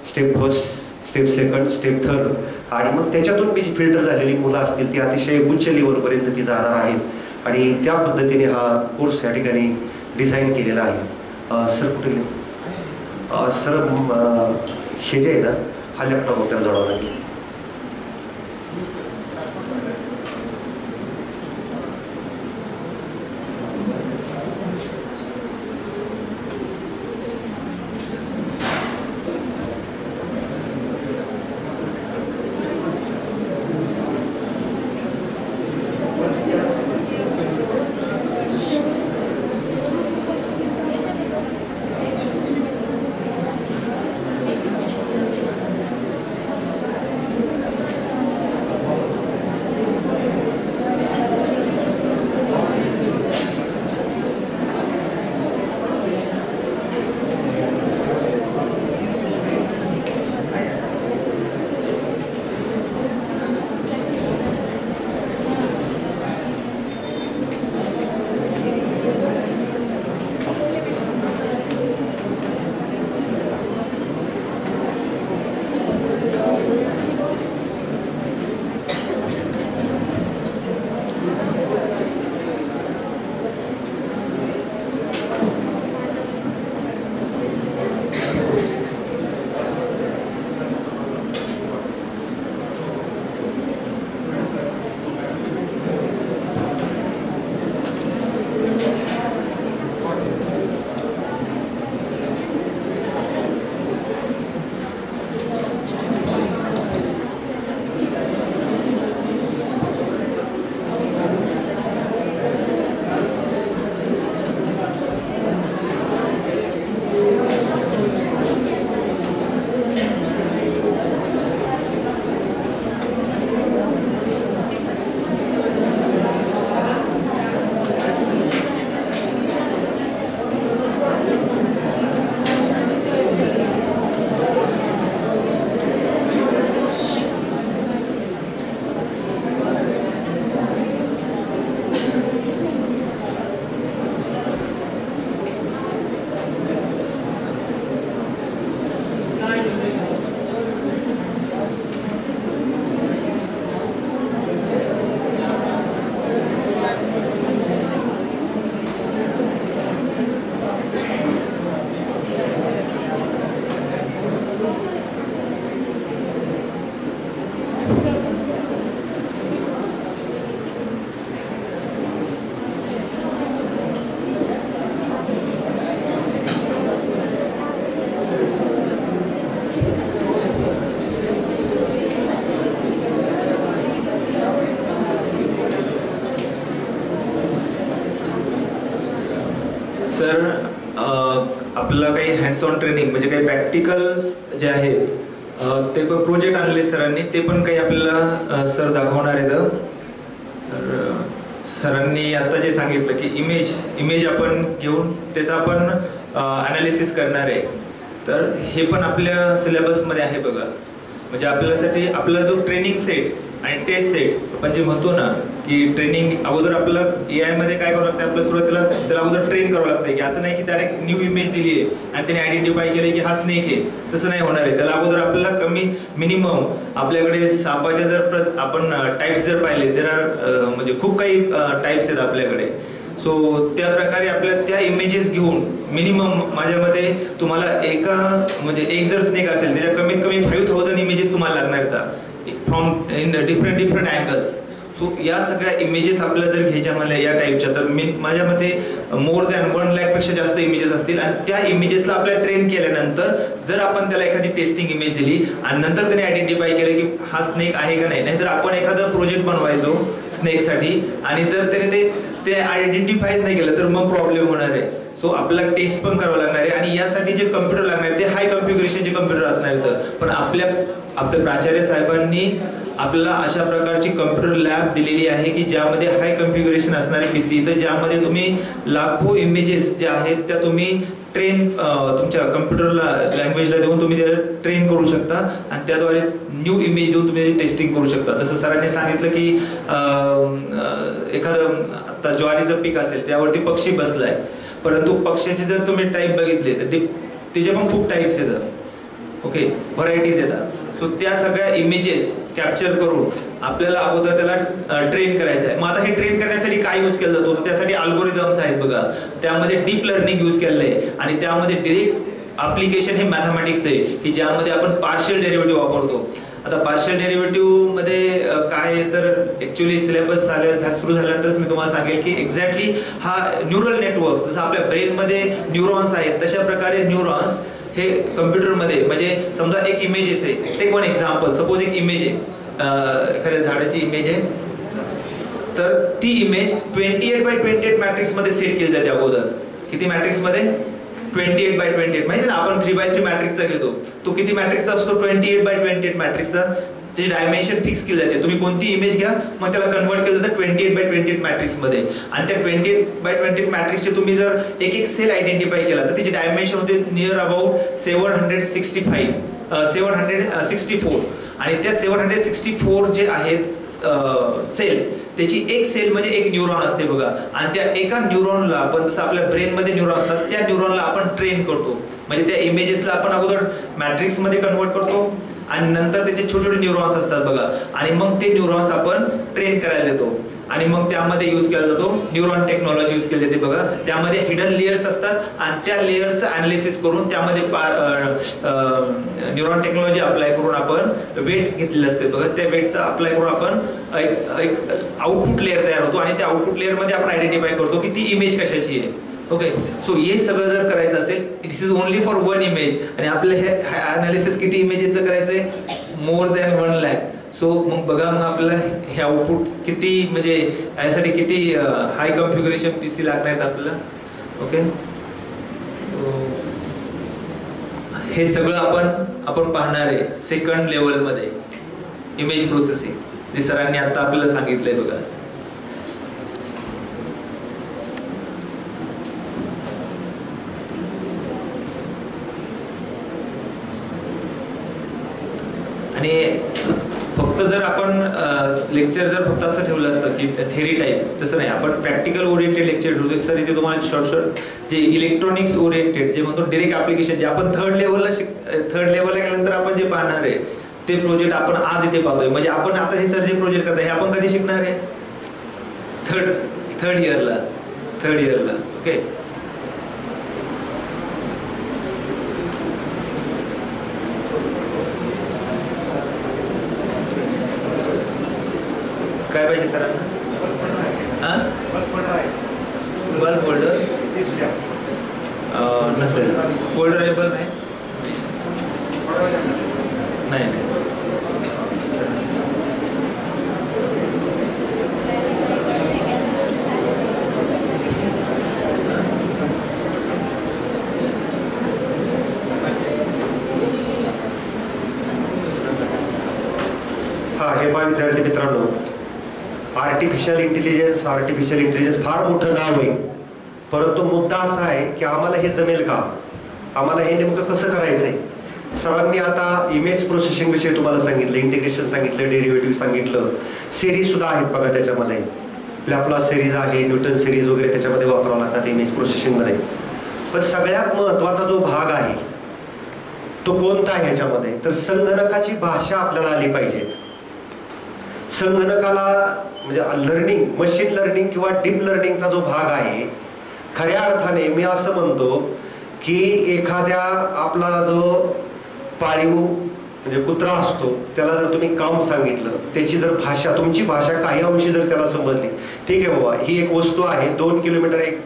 step first, step second, step third आणि मग त्याच्यातून जी फिल्टर झालेली मुलं असतील ती अतिशय उच्च लेवलपर्यंत ती जाणार आहेत आणि त्या पद्धतीने हा कोर्स या ठिकाणी डिझाईन केलेला आहे. सर कुठे गेले सर, हे जे आहे ना, हा लॅपटॉप आपल्याला जोडावा लागेल. सर आपलं काही हँड्स ऑन ट्रेनिंग म्हणजे काही प्रॅक्टिकल्स जे आहेत ते पण प्रोजेक्ट आणले सरांनी, ते पण काही आपल्याला सर दाखवणार आहेत. तर सरांनी आता जे सांगितलं की इमेज आपण घेऊन त्याचा आपण ॲनालिसिस करणार आहे, तर हे पण आपल्या सिलेबसमध्ये आहे बघा. म्हणजे आपल्यासाठी आपला जो ट्रेनिंग सेट आणि टेस्ट सेट आपण जे म्हणतो ना की ट्रेनिंग अगोदर आपलं AI मध्ये काय करावं लागतं, आपल्या सुरुवातीला त्याला अगोदर ट्रेन करावं लागतं की असं नाही की डायरेक्ट न्यू इमेज दिली आहे आणि त्याने आयडेंटिफाय केलं की हा स्नेक आहे, तसं नाही होणार आहे. त्याला अगोदर आपल्याला मिनिमम आपल्याकडे सापाच्या जर आपण टाईप्स जर पाहिले तर म्हणजे खूप काही टाईप्स आहेत आपल्याकडे. सो त्या प्रकारे आपल्या त्या इमेजेस घेऊन मिनिमम माझ्या मते तुम्हाला म्हणजे एक जर स्नेक असेल त्याच्या कमीत कमी 5000 इमेजेस तुम्हाला लागणार आहेत from in different angles. So या सगळ्या इमेजेस आपल्याला जर घ्यायच्या मला या टाईपच्या, तर माझ्या मते मोर दॅन 1 लाखपेक्षा जास्त इमेजेस असतील. आणि त्या इमेजेसला आपल्याला ट्रेन केल्यानंतर जर आपण त्याला एखादी टेस्टिंग इमेज दिली आणि नंतर त्याने आयडेंटिफाय केलं की हा स्नेक आहे का नाही, नाहीतर आपण एखादा प्रोजेक्ट बनवायचो स्नेकसाठी आणि जर त्याने ते आयडेंटिफायच नाही केलं तर मग प्रॉब्लेम होणार आहे. सो आपल्याला टेस्ट पण करावं लागणार आहे आणि यासाठी जे कम्प्युटर लागणार आहे ते हाय कॉन्फिगरेशनचे कम्प्युटर असणार आहेत. पण आपल्या प्राचार्य साहेबांनी आपल्याला अशा प्रकारची कम्प्युटर लॅब दिलेली आहे की ज्यामध्ये हाय कॉन्फिगरेशन असणारे PC, तर ज्यामध्ये तुम्ही लाखो इमेजेस ज्या आहेत त्या तुम्ही ट्रेन तुमच्या कम्प्युटरला लँग्वेजला देऊन तुम्ही त्याला ट्रेन करू शकता आणि त्याद्वारे न्यू इमेज देऊन तुम्ही टेस्टिंग करू शकता. जसं सरांनी सांगितलं की एखादं आता ज्वारीचं पीक असेल त्यावरती पक्षी बसलाय, परंतु पक्ष्याचे जर तुम्ही टाईप बघितले तर त्याचे पण खूप टाईप्स येतात, ओके, व्हरायटीज येतात. सो त्या सगळ्या इमेजेस कॅप्चर करून आपल्याला अगोदर त्याला ट्रेन करायचं आहे. मग आता हे ट्रेन करण्यासाठी काय यूज केलं जातो, त्यासाठी अल्गोरिदम्स आहेत बघा, त्यामध्ये डीप लर्निंग यूज केलेलं आहे आणि त्यामध्ये डिरेक्ट ॲप्लिकेशन हे मॅथमॅटिक्स आहे की ज्यामध्ये आपण पार्शियल डेरिव्हेटिव्ह वापरतो. आता पार्शियल डेरिव्हेटिव्ह मध्ये काय आहे तर ऍक्च्युली सिलेबस सुरू झाल्यानंतरच मी तुम्हाला सांगेल की एक्झॅक्टली हा न्यूरल नेटवर्क जसं आपल्या ब्रेनमध्ये न्यूरॉन्स आहेत तशा प्रकारे न्यूरॉन्स हे कम्प्युटरमध्ये, म्हणजे समजा एक इमेजेस आहे, टेक वन एक्झाम्पल, सपोज एक इमेज आहे, एखाद्या झाडाची इमेज आहे, तर ती इमेज 28x28 मॅट्रिक्स मध्ये सेट केली जाते अगोदर. किती मॅट्रिक्स मध्ये? 28x28. माहिती ना आपण 3x3 मॅट्रिक्सचा घेतो, तो किती मॅट्रिक्सचा असतो? 28x28 मॅट्रिक्सचा. जे डायमेन्शन फिक्स केले जाते, तुम्ही कोणती इमेज घ्या मग त्याला कन्वर्ट केलं जातं 28x28 मॅट्रिक्स मध्ये. आणि त्या 28x28 मॅट्रिक्सचे तुम्ही जर एक सेल आयडेंटिफाय केला तर त्याची डायमेन्शन होते नियर अबाउट 764. आणि त्या 764 जे आहेत सेल, त्याची एक सेल म्हणजे एक न्यूरॉन असते बघा. आणि त्या एका न्यूरॉनला आपण जसं आपल्या ब्रेन मध्ये न्यूरॉन असतात त्या न्यूरॉनला आपण ट्रेन करतो. म्हणजे त्या इमेजेसला आपण अगोदर मॅट्रिक्स मध्ये कन्वर्ट करतो आणि नंतर त्याचे छोटे छोटे न्यूरॉन्स असतात बघा, आणि मग ते न्यूरॉन्स आपण ट्रेन करायला देतो. आणि मग त्यामध्ये यूज केला जातो न्यूरॉन टेक्नॉलॉजी यूज केली जाते बघा. त्यामध्ये हिडन लेयर्स असतात आणि त्या लेयरचं अनालिसिस करून त्यामध्ये न्यूरॉन टेक्नॉलॉजी अप्लाय करून आपण वेट घेतलेलं असते बघा. त्या वेटचं अप्लाय करून आपण एक आउटपुट लेअर तयार होतो आणि त्या आउटपुट लेअर मध्ये आपण आयडेंटिफाय करतो की ती इमेज कशाची आहे. ओके, सो हे सगळं जर करायचं असेल, दिस इज ओनली फॉर 1 इमेज. आणि आपलं हे अनालिसिस किती इमेजेसचं करायचंय? More than 1 lakh. सो मग बघा, मग आपल्याला हे आउटपुट किती, म्हणजे यासाठी किती हाय कॉन्फिगरेशन PC लागणार आहेत आपल्याला. ओके, हे सगळं आपण पाहणार आहे सेकंड लेवलमध्ये इमेज प्रोसेसिंग, जे सरांनी आता आपल्याला सांगितलंय बघा. आणि फक्त जर आपण लेक्चर जर फक्त असं ठेवलं असतं की थेरी टाईप, तसं नाही, आपण प्रॅक्टिकल ओरिएंटेड लेक्चर ठेवतो. सर इथे तुम्हाला शॉर्ट जे इलेक्ट्रॉनिक्स ओरिएंटेड जे म्हणतो डायरेक्ट ऍप्लिकेशन, जे आपण थर्ड लेवलला गेल्यानंतर आपण जे पाहणार आहे ते प्रोजेक्ट आपण आज इथे पाहतोय. म्हणजे आपण आता हे सर जे प्रोजेक्ट करताय हे आपण कधी शिकणार आहे? थर्ड इयरला. ओके, काय पाहिजे सरांना? बल्ब होल्डर नसेल, होल्डर अवेलेबल नाही. पहा विद्यार्थी मित्रांनो, आर्टिफिशियल इंटेलिजन्स फार मोठं नाव आहे, परंतु मुद्दा असा आहे की आम्हाला हे जमेल का, आम्हाला हे नेमकं कसं करायचंय. सरांनी आता इमेज प्रोसेसिंग विषयी तुम्हाला सांगितलं, इंटिग्रेशन सांगितलं, डेरिव्हेटिव्ह सांगितलं, सिरीज सुद्धा आहेत बघा त्याच्यामध्ये. लॅपलास सिरीज आहे, न्यूटन सिरीज वगैरे त्याच्यामध्ये वापरावं लागतात इमेज प्रोसेसिंग मध्ये. पण सगळ्यात महत्वाचा जो भाग आहे तो कोणता आहे ह्याच्यामध्ये, तर संगणकाची भाषा आपल्याला आली पाहिजे. संगणकाला म्हणजे लर्निंग, मशीन लर्निंग किंवा डीप लर्निंगचा जो भाग आहे, खऱ्या अर्थाने मी असं म्हणतो की एखाद्या आपला जो पाळीव म्हणजे कुत्रा असतो त्याला जर तुम्ही काम सांगितलं, त्याची जर भाषा, तुमची भाषा काही अंशी जर त्याला समजली, ठीक आहे बाबा ही एक वस्तू आहे, 2 किलोमीटर एक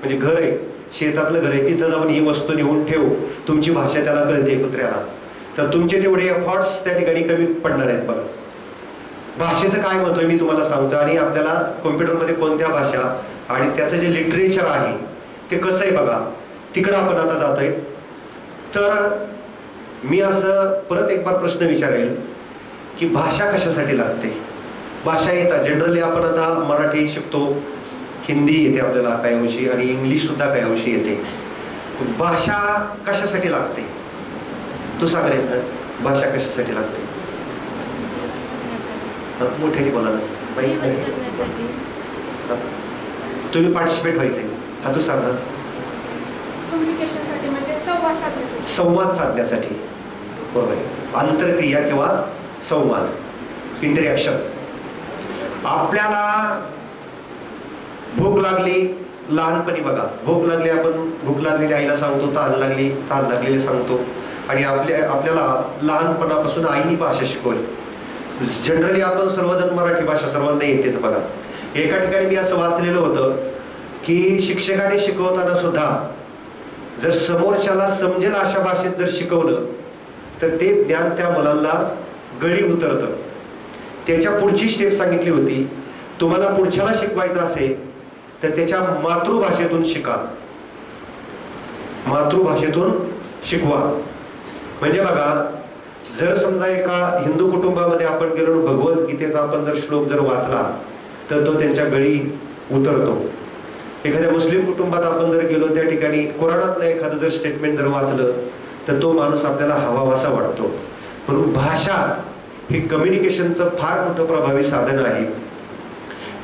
म्हणजे घर आहे, शेतातलं घर आहे, तिथं जाऊन ही वस्तू नेऊन ठेव, तुमची भाषा त्याला कळते कुत्र्याला, तर तुमचे तेवढे एफर्ट्स त्या ठिकाणी कमी पडणार आहेत. बघा भाषेचं काय महत्व आहे मी तुम्हाला सांगतो, आणि आपल्याला कॉम्प्युटरमध्ये कोणत्या भाषा आणि त्याचं जे लिटरेचर आहे ते कसं आहे बघा, तिकडं आपण आता जातोय. तर मी असं परत एक बार प्रश्न विचारेल की भाषा कशासाठी लागते. भाषा येतात जनरली, आपण आता मराठी शिकतो, हिंदी येते आपल्याला काही अंशी आणि इंग्लिश सुद्धा काही अंशी येते. भाषा कशासाठी लागते तू सांग रे, भाषा कशासाठी लागते? मोठ्याने बोला ना, तुम्ही पार्टिसिपेट व्हायचंय का, तू सांगा. कम्युनिकेशनसाठी म्हणजे संवाद साधण्यासाठी, बरोबर आहे. आंतरक्रिया किंवा संवाद, इंटरॅक्शन. आपल्याला भूक लागली, लहानपणी बघा भूक लागली, आपण भूक लागलेली आईला सांगतो, तहान लागलेली सांगतो, आणि आपल्याला लहानपणापासून आईनी भाषा शिकवली. जनरली आपण सर्वजण मराठी भाषा सर्वांना येतेच बघा. एका ठिकाणी मी असं वाचलेलं होतं की शिक्षकाने शिकवताना सुद्धा जर समोरच्याला समजेल अशा भाषेत जर शिकवलं तर ते ज्ञान त्या मुलांना गळी उतरतं. त्याच्या पुढची स्टेप सांगितली होती, तुम्हाला पुढच्याला शिकवायचं असेल तर त्याच्या मातृभाषेतून शिका, मातृभाषेतून शिकवा. म्हणजे बघा, जर समजा एका हिंदू कुटुंबामध्ये आपण गेलो, भगवद्गीतेचा आपण जर श्लोक जर वाचला तर तो त्यांच्या गळी उतरतो. एखाद्या मुस्लिम कुटुंबात आपण जर गेलो, त्या ठिकाणी कुराणातलं एखादं जर स्टेटमेंट जर वाचलं तर तो माणूस आपल्याला हवावासा वाटतो. म्हणून भाषा हे कम्युनिकेशनचं फार मोठं प्रभावी साधन आहे.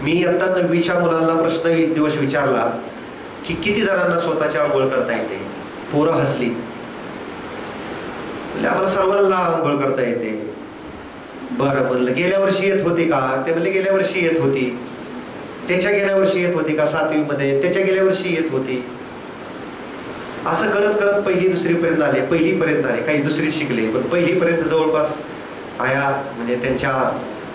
मी आता 9वीच्या मुलांना प्रश्न एक दिवस विचारला की किती जणांना स्वतःची आंघोळ करता येते. पोरं हसली, आम्हाला सर्वांना आंघोळ करता येते. बरं म्हणलं, गेल्या वर्षी येत होती का? ते म्हणले गेल्या वर्षी येत होती. त्याच्या गेल्या वर्षी येत होती का 7वी मध्ये? त्याच्या गेल्या वर्षी येत होती. असं करत करत 1ली 2री पर्यंत आले, 1ली पर्यंत आले, काही 2री शिकले, पण 1ली पर्यंत जवळपास आया म्हणजे त्यांच्या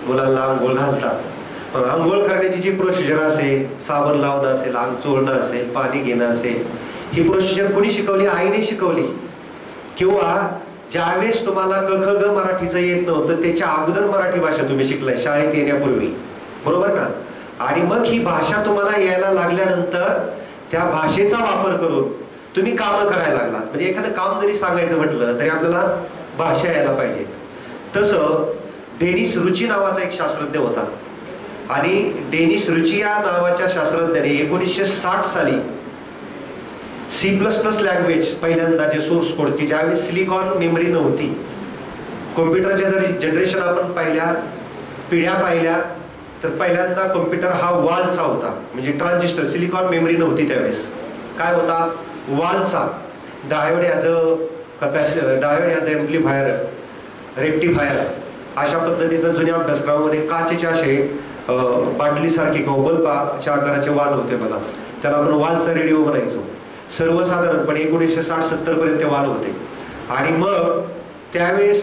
मुलांना आंघोळ घालतात. आंघोळ करण्याची जी प्रोसिजर असेल, साबण लावणं असेल, अंग चोळणं असेल, पाणी घेणं असेल, ही प्रोसिजर कोणी शिकवली? आईने शिकवली. किंवा ज्यावेळेस तुम्हाला क ख ग मराठीचं येत नव्हतं त्याच्या अगोदर मराठी भाषा तुम्ही शिकलाय शाळेत येण्यापूर्वी, बरोबर ना? आणि मग ही भाषा तुम्हाला यायला लागल्यानंतर त्या भाषेचा वापर करून तुम्ही कामं करायला लागला. म्हणजे एखादं काम जरी सांगायचं म्हटलं तरी आपल्याला भाषा यायला पाहिजे. तसं डेनिस रुची नावाचा एक शास्त्रज्ञ होता, आणि डेनिस रुची या नावाच्या शास्त्रज्ञाने 1960 साली C++ लँग्वेज पहिल्यांदा जे सोर्स कोड, की ज्यावेळेस सिलिकॉन मेमरी नव्हती, कॉम्प्युटरच्या जर जनरेशन आपण पिढ्या पाहिल्या तर पहिल्यांदा कॉम्प्युटर हा वालचा होता, म्हणजे ट्रान्झिस्टर, सिलिकॉन मेमरी नव्हती त्यावेळेस. काय होता? वालचा. Diode as a amplifier, rectifier, अशा पद्धतीचा जुन्या अभ्यासक्रमामध्ये काचेचे असे बाटलीसारखे किंवा बल्बाच्या आकाराचे वाल होते बघा, त्याला आपण वालचा रेडिओ म्हणायचो. सर्वसाधारणपणे 1960-70 पर्यंत वाल होते. आणि मग त्यावेळेस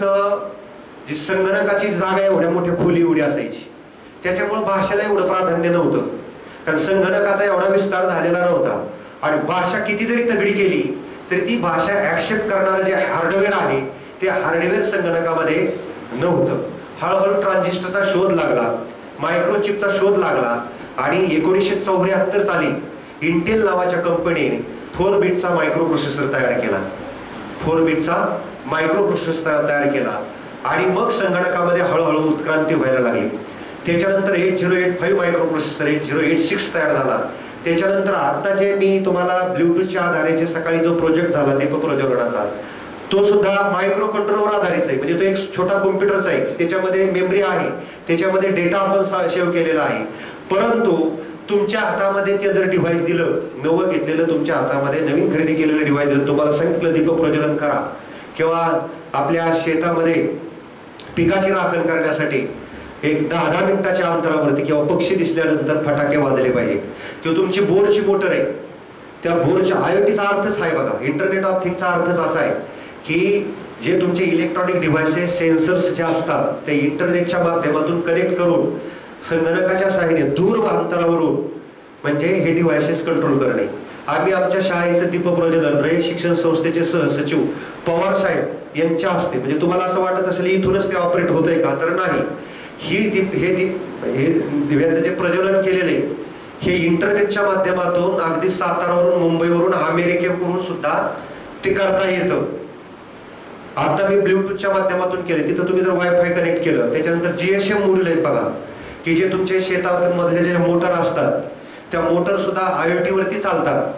जी संगणकाची जागा एवढ्या मोठ्या खोली एवढी असायची, त्याच्यामुळे भाषेला एवढं प्राधान्य नव्हतं, कारण संगणकाचा एवढा विस्तार झालेला नव्हता. आणि भाषा किती जरी तगडी केली तरी ती भाषा ऍक्सेप्ट करणारं जे हार्डवेअर आहे ते हार्डवेअर संगणकामध्ये नव्हतं. हळूहळू ट्रान्झिस्टरचा शोध लागला, मायक्रोचिपचा शोध लागला, आणि 1974 साली इंटेल नावाच्या कंपनीने 4 बिटचा मायक्रो प्रोसेसर तयार केला. 4 बिटचा मायक्रो प्रोसेसर तयार केला. आणि मग संगणकामध्ये हळूहळू उत्क्रांती व्हायला लागली. त्याच्यानंतर 8085 मायक्रो प्रोसेसर 8086 तयार झाला. त्याच्यानंतर आता जे मी तुम्हाला ब्लूटूथच्या आधारे जे सकाळी जो प्रोजेक्ट झाला दीप प्रज्वलनाचा, तो सुद्धा मायक्रो कंट्रोलवर आधारित आहे. म्हणजे तो एक छोटा कॉम्प्युटरचा आहे, त्याच्यामध्ये मेमरी आहे, त्याच्यामध्ये डेटा आपण सेव्ह केलेला आहे. परंतु तुमच्या हातामध्ये ते जर डिव्हाइस दिलं, नवं घेतलेलं तुमच्या हातामध्ये नवीन खरेदी केलेलं डिव्हाइस दिलं, तुम्हाला सांगितलं दीप प्रज्वलन करा किंवा आपल्या शेतामध्ये पिकाची राखण करण्यासाठी एक 10-10 मिनिटाच्या अंतरावरती किंवा पक्षी दिसल्यानंतर फटाके वाजले पाहिजे, किंवा तुमची बोरची मोटर आहे, त्या बोरच्या IoTचा अर्थच आहे बघा, इंटरनेट ऑफ थिंगचा अर्थच असा आहे की जे तुमचे इलेक्ट्रॉनिक डिव्हाइसेस सेन्सर्स जे असतात ते इंटरनेटच्या माध्यमातून कनेक्ट करून संगणकाच्या सहाय्याने दूर अंतरावरून म्हणजे हे डिव्हाइसेस कंट्रोल करणे. आम्ही आमच्या शाळेचं दीप प्रज्वलन रयत शिक्षण संस्थेचे सहसचिव पवार साहेब यांच्या हस्ते, म्हणजे तुम्हाला असं वाटत असेल इथूनच ते ऑपरेट होतंय का, तर नाही. हे दिव्याचं जे प्रज्वलन केलेले हे इंटरनेटच्या माध्यमातून अगदी सातारावरून, मुंबईवरून, अमेरिकेवरून सुद्धा ते करता येतं. आता मी ब्लूटूथच्या माध्यमातून केले, तिथं तुम्ही जर वायफाय कनेक्ट केलं, त्याच्यानंतर GSM मॉड्यूल आहेत बघा, की जे तुमचे शेतामधले जे मोटर असतात त्या मोटर सुद्धा IoT वरती चालतात.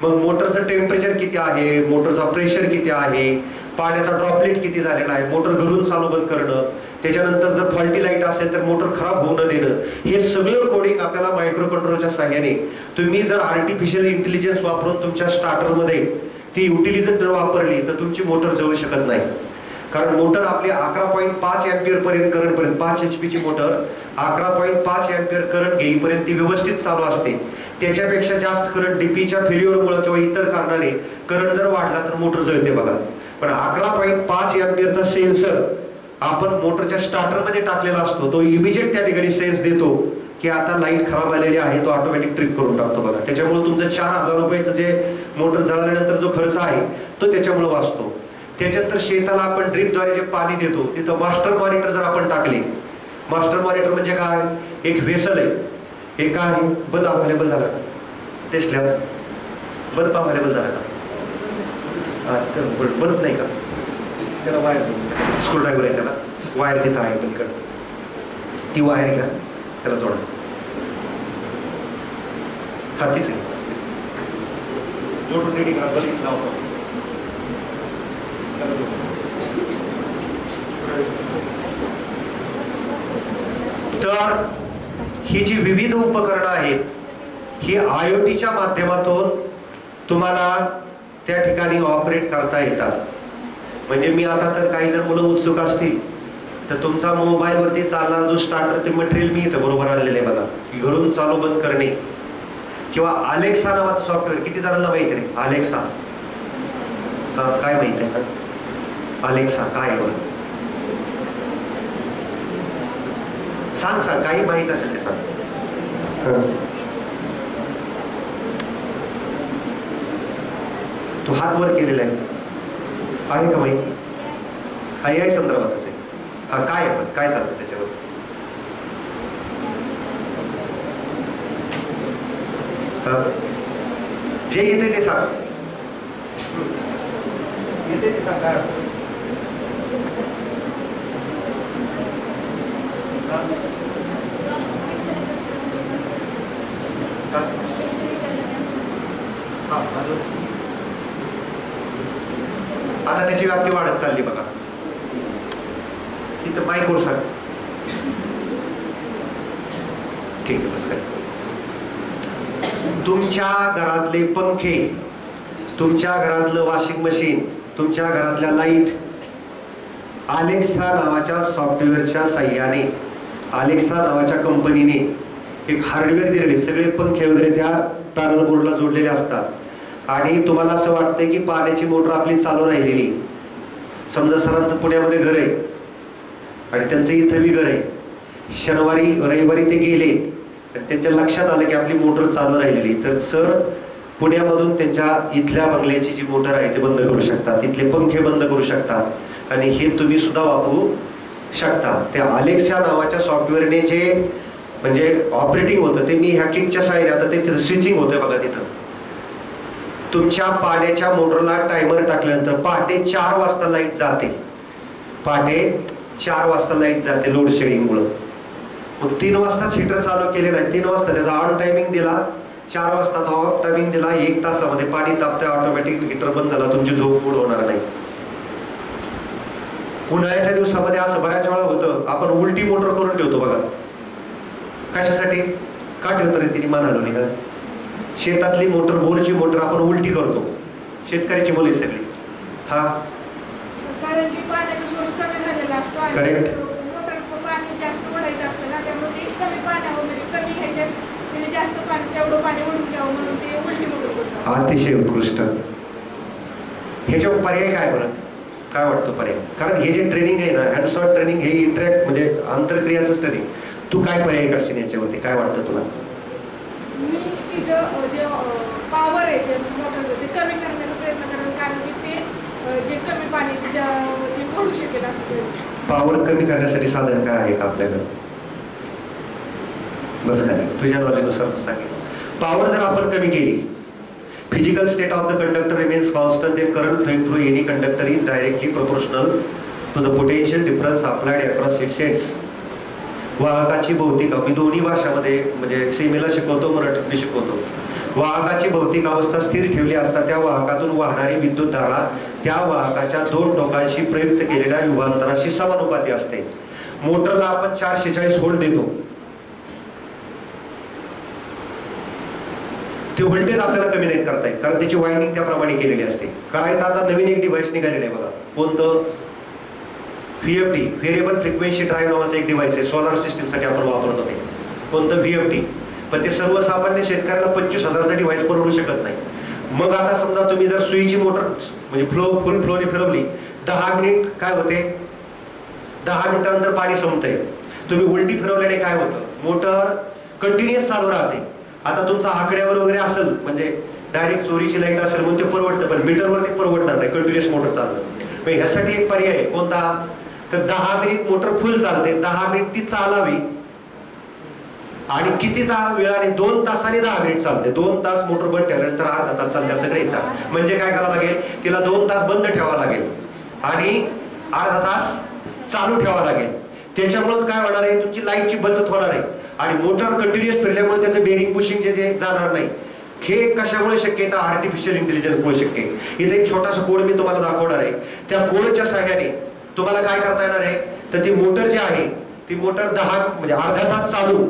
मग मोटरचं टेम्परेचर किती आहे, मोटरचा प्रेशर किती आहे, पाण्याचा ड्रॉपलेट किती झालेला आहे, मोटर घरून चालू बंद करणं, त्याच्यानंतर जर फॉल्टी लाईट असेल तर मोटर खराब होऊ न देणं, हे सगळं कोडिंग आपल्याला मायक्रो कंट्रोलच्या सहाय्याने तुम्ही जर आर्टिफिशियल इंटेलिजन्स वापरून तुमच्या स्टार्टरमध्ये ती युटिलिजन जर वापरली तर तुमची मोटर जळू शकत नाही. कारण मोटर आपली 11.5 एम्पियर पर्यंत करंट पर्यंत 5 HP ची मोटर 11.5 एम्पियर करंट घेईपर्यंत ती व्यवस्थित चालू असते. त्याच्यापेक्षा जास्त करंट डीपीच्या फेल्युअरमुळे किंवा इतर कारणाने करंट जर वाढला तर मोटर जळते बघा. पण 11.5 एम्पियरचा सेन्सर आपण मोटरच्या स्टार्टरमध्ये टाकलेला असतो, तो इमिजिएट त्या ठिकाणी सेन्स देतो की आता लाईट खराब आलेली आहे, तो ऑटोमॅटिक ट्रिप करून टाकतो बघा. त्याच्यामुळे तुमचं 4000 रुपयाचं जे मोटर जळाल्यानंतर जो खर्च आहे तो त्याच्यामुळे वाचतो. त्याच्यानंतर शेताला आपण ड्रिपद्वारे जे पाणी देतो तिथं मास्टर मॉनिटर जर आपण टाकले, मास्टर मॉनिटर म्हणजे काय, एक व्हेसल आहे, हे काय आहे, बल्ब अवेलेबल झाला का, टेस्ट लॅब बल्ब अवेलेबल झाला का, बल्ब नाही का, त्याला वायर स्क्रू ड्रायव्हर आहे, त्याला वायर तिथं आहे पलीकडे, ती वायर घ्या, त्याला जोडा, हा तीच आहे जोडून रेडी करा, बल्ब लावतो. तर ही जी विविध उपकरणं आहेत ही IoTच्या माध्यमातून तुम्हाला त्या ठिकाणी ऑपरेट करता येतात. म्हणजे मी आता तर काही जर मुलं उत्सुक असतील तर तुमचा मोबाईल वरती चालणारा जो स्टार्टर ते मटेरियल मी इथं बरोबर आणलेलं आहे बघा, की घरून चालू बंद करणे, किंवा अलेक्सा नावाचं सॉफ्टवेअर किती जणांना माहिती आहे? अलेक्सा काय माहिती आहे? अलेक्सा काय आहे? सांग काही माहित असेल ते सांग. तू हात वर केलेला आहे का माहिती? AI संदर्भातच आहे. हा काय आहे, पण काय चालतं त्याच्यावर? जे येते ते सांग, येते ते सांग. काय आता त्याची व्याप्ती वाढत चालली बघा. तिथं माईकवर सांग. ठीक आहे, बस काय. तुमच्या घरातले पंखे, तुमच्या घरातलं वॉशिंग मशीन, तुमच्या घरातल्या लाईट अलेक्सा नावाच्या सॉफ्टवेअरच्या साह्याने, अलेक्सा नावाच्या कंपनीने एक हार्डवेअर दिलेले, सगळे पंखे वगैरे त्या पॅनल बोर्डला जोडलेले असतात. आणि तुम्हाला असं वाटतंय की पाण्याची मोटर आपली चालू राहिलेली, समजा सरांचं पुण्यामध्ये घर आहे आणि त्यांचं इथं बी घर आहे, शनिवारी रविवारी ते गेले आणि त्यांच्या लक्षात आलं की आपली मोटर चालू राहिलेली, तर सर पुण्यामधून त्यांच्या इथल्या बंगल्याची जी मोटर आहे ते बंद करू शकतात, तिथले पंखे बंद करू शकतात आणि हे तुम्ही सुद्धा वापरू शकता. त्या अलेक्सा नावाच्या सॉफ्टवेअरने जे म्हणजे ऑपरेटिंग होतं ते मी हॅकिंगच्या साईडने आता ते स्विचिंग होतंय बघा. तिथं तुमच्या पाण्याच्या मोटरला टायमर टाकल्यानंतर पहाटे 4 वाजता लाईट जाते, पहाटे 4 वाजता लाईट जाते लोड शेडिंगमुळं. मग 3 वाजताच हीटर चालू केलेला आहे, 3 वाजता त्याचा ऑन टायमिंग दिला, 4 वाजताचा ऑफ टायमिंग दिला, 1 तासामध्ये पाणी तापतंय, ऑटोमॅटिक हीटर बंद झाला, तुमची झोप मूड होणार नाही. उन्हाळ्याच्या दिवसामध्ये असं बऱ्याच वेळा होतं, आपण उलटी मोटर करून ठेवतो बघा. कशासाठी? का ठेवतो रे तिने मान हलवली का? शेतातली मोटर, बोरची मोटर आपण उलटी करतो. शेतकऱ्याची मुले सगळी. हा, कारण की पाण्याचा सोर्स कमी झालेला असतो आणि करेक्ट. मोटर पाणी जास्त ओढायचं असतं ना, त्यामुळे ते कमी पाण्यावर म्हणजे कमी ह्याच्यात तिने जास्त पाणी तेवढं पाणी ओढून द्यावं म्हणून ते उलटी मोटर करतात. अतिशय उत्कृष्ट. ह्याच्यावर पर्याय काय बरं? काय वाटतं पर्याय? कारण हे जे ट्रेनिंग आहे ना, हँड्स ऑन ट्रेनिंग, हे इंटरॅक्ट म्हणजे आंतरक्रियाचं ट्रेनिंग. तू काय पर्याय करशील याच्यावरती? काय वाटतं तुला? मी तिचं जे पॉवर आहे जे मोटरचं ते कमी करण्याचा प्रयत्न करेन, कारण की ते जे कमी पाणी ते ओढू शकेल असं. पॉवर कमी करण्यासाठी साधन काय आहे का आपल्याकडे? बस खाली तुझ्या नॉलेजनुसार तू सांगेल. पॉवर जर आपण कमी केली, physical state of the conductor remains constant, then current flowing through any conductor is directly proportional to the potential difference applied across its ends. वाहकाची भौतिक, मी दोन्ही भाषामध्ये म्हणजे सेमीला शिकवतो, मराठीत मी शिकवतो. वाहकाची भौतिक अवस्था स्थिर ठेवली असता त्या वाहकातून वाहणारी विद्युतधारा त्या वाहकाच्या 2 टोकांशी प्रयुक्त केलेल्या विभवांतराशी समानुपाती असते. मोटरला आपण 440 व्होल्ट देतो, ते व्होल्टेज आपल्याला कमी नाही करता येत, कारण त्याची वायंडिंग त्याप्रमाणे केलेली असते. करायचं आता नवीन एक डिव्हाइस निघालेलं आहे बघा. कोणतं? VFD, व्हेरिएबल फ्रिक्वेन्सी ड्राईव्ह नावाचं एक डिव्हाइस आहे, सोलार सिस्टीमसाठी आपण वापरतो ते. कोणतं? VFD. पण ते सर्वसामान्य शेतकऱ्याला 25,000चा डिव्हाइस परवडू शकत नाही. मग आता समजा तुम्ही जर सुईची मोटर म्हणजे फुल फ्लोने फिरवली, 10 मिनिट काय होते? 10 मिनिटानंतर पाणी संपतंय. तुम्ही उलटी फिरवल्याने काय होतं? मोटर कंटिन्युअस चालू राहते. आता तुमचा आकड्यावर वगैरे असेल, म्हणजे डायरेक्ट चोरीची लाईट असेल म्हणून ते परवडतं, पण मीटरवरती परवडणार नाही कंटिन्युअस मोटर चालणं. मग ह्यासाठी एक पर्याय आहे. कोणता? तर 10 मिनिट मोटर फुल चालते, 10 मिनिट ती चालावी. आणि किती वेळाने? 2 तासाने 10 मिनिट चालते. 2 तास मोटर बंद ठेवल्यानंतर अर्धा तास चालते असं येतात. म्हणजे काय करावं लागेल? तिला 2 तास बंद ठेवावं लागेल आणि अर्धा तास चालू ठेवावं लागेल. त्याच्यामुळे काय होणार आहे? तुमची लाईटची बचत होणार आहे आणि मोटर कंटिन्युअस फिरल्यामुळे त्याचं बेरिंग पुशिंग जे जाणार नाही. हे कशामुळे शक्य आहे? तर आर्टिफिशियल इंटेलिजन्समुळे शक्य आहे. इथे एक छोटासा कोड मी तुम्हाला दाखवणार आहे. त्या कोडच्या सहाय्याने तुम्हाला काय करता येणार आहे? तर ती मोटर जी आहे ती मोटर 10 म्हणजे अर्धा तास चालू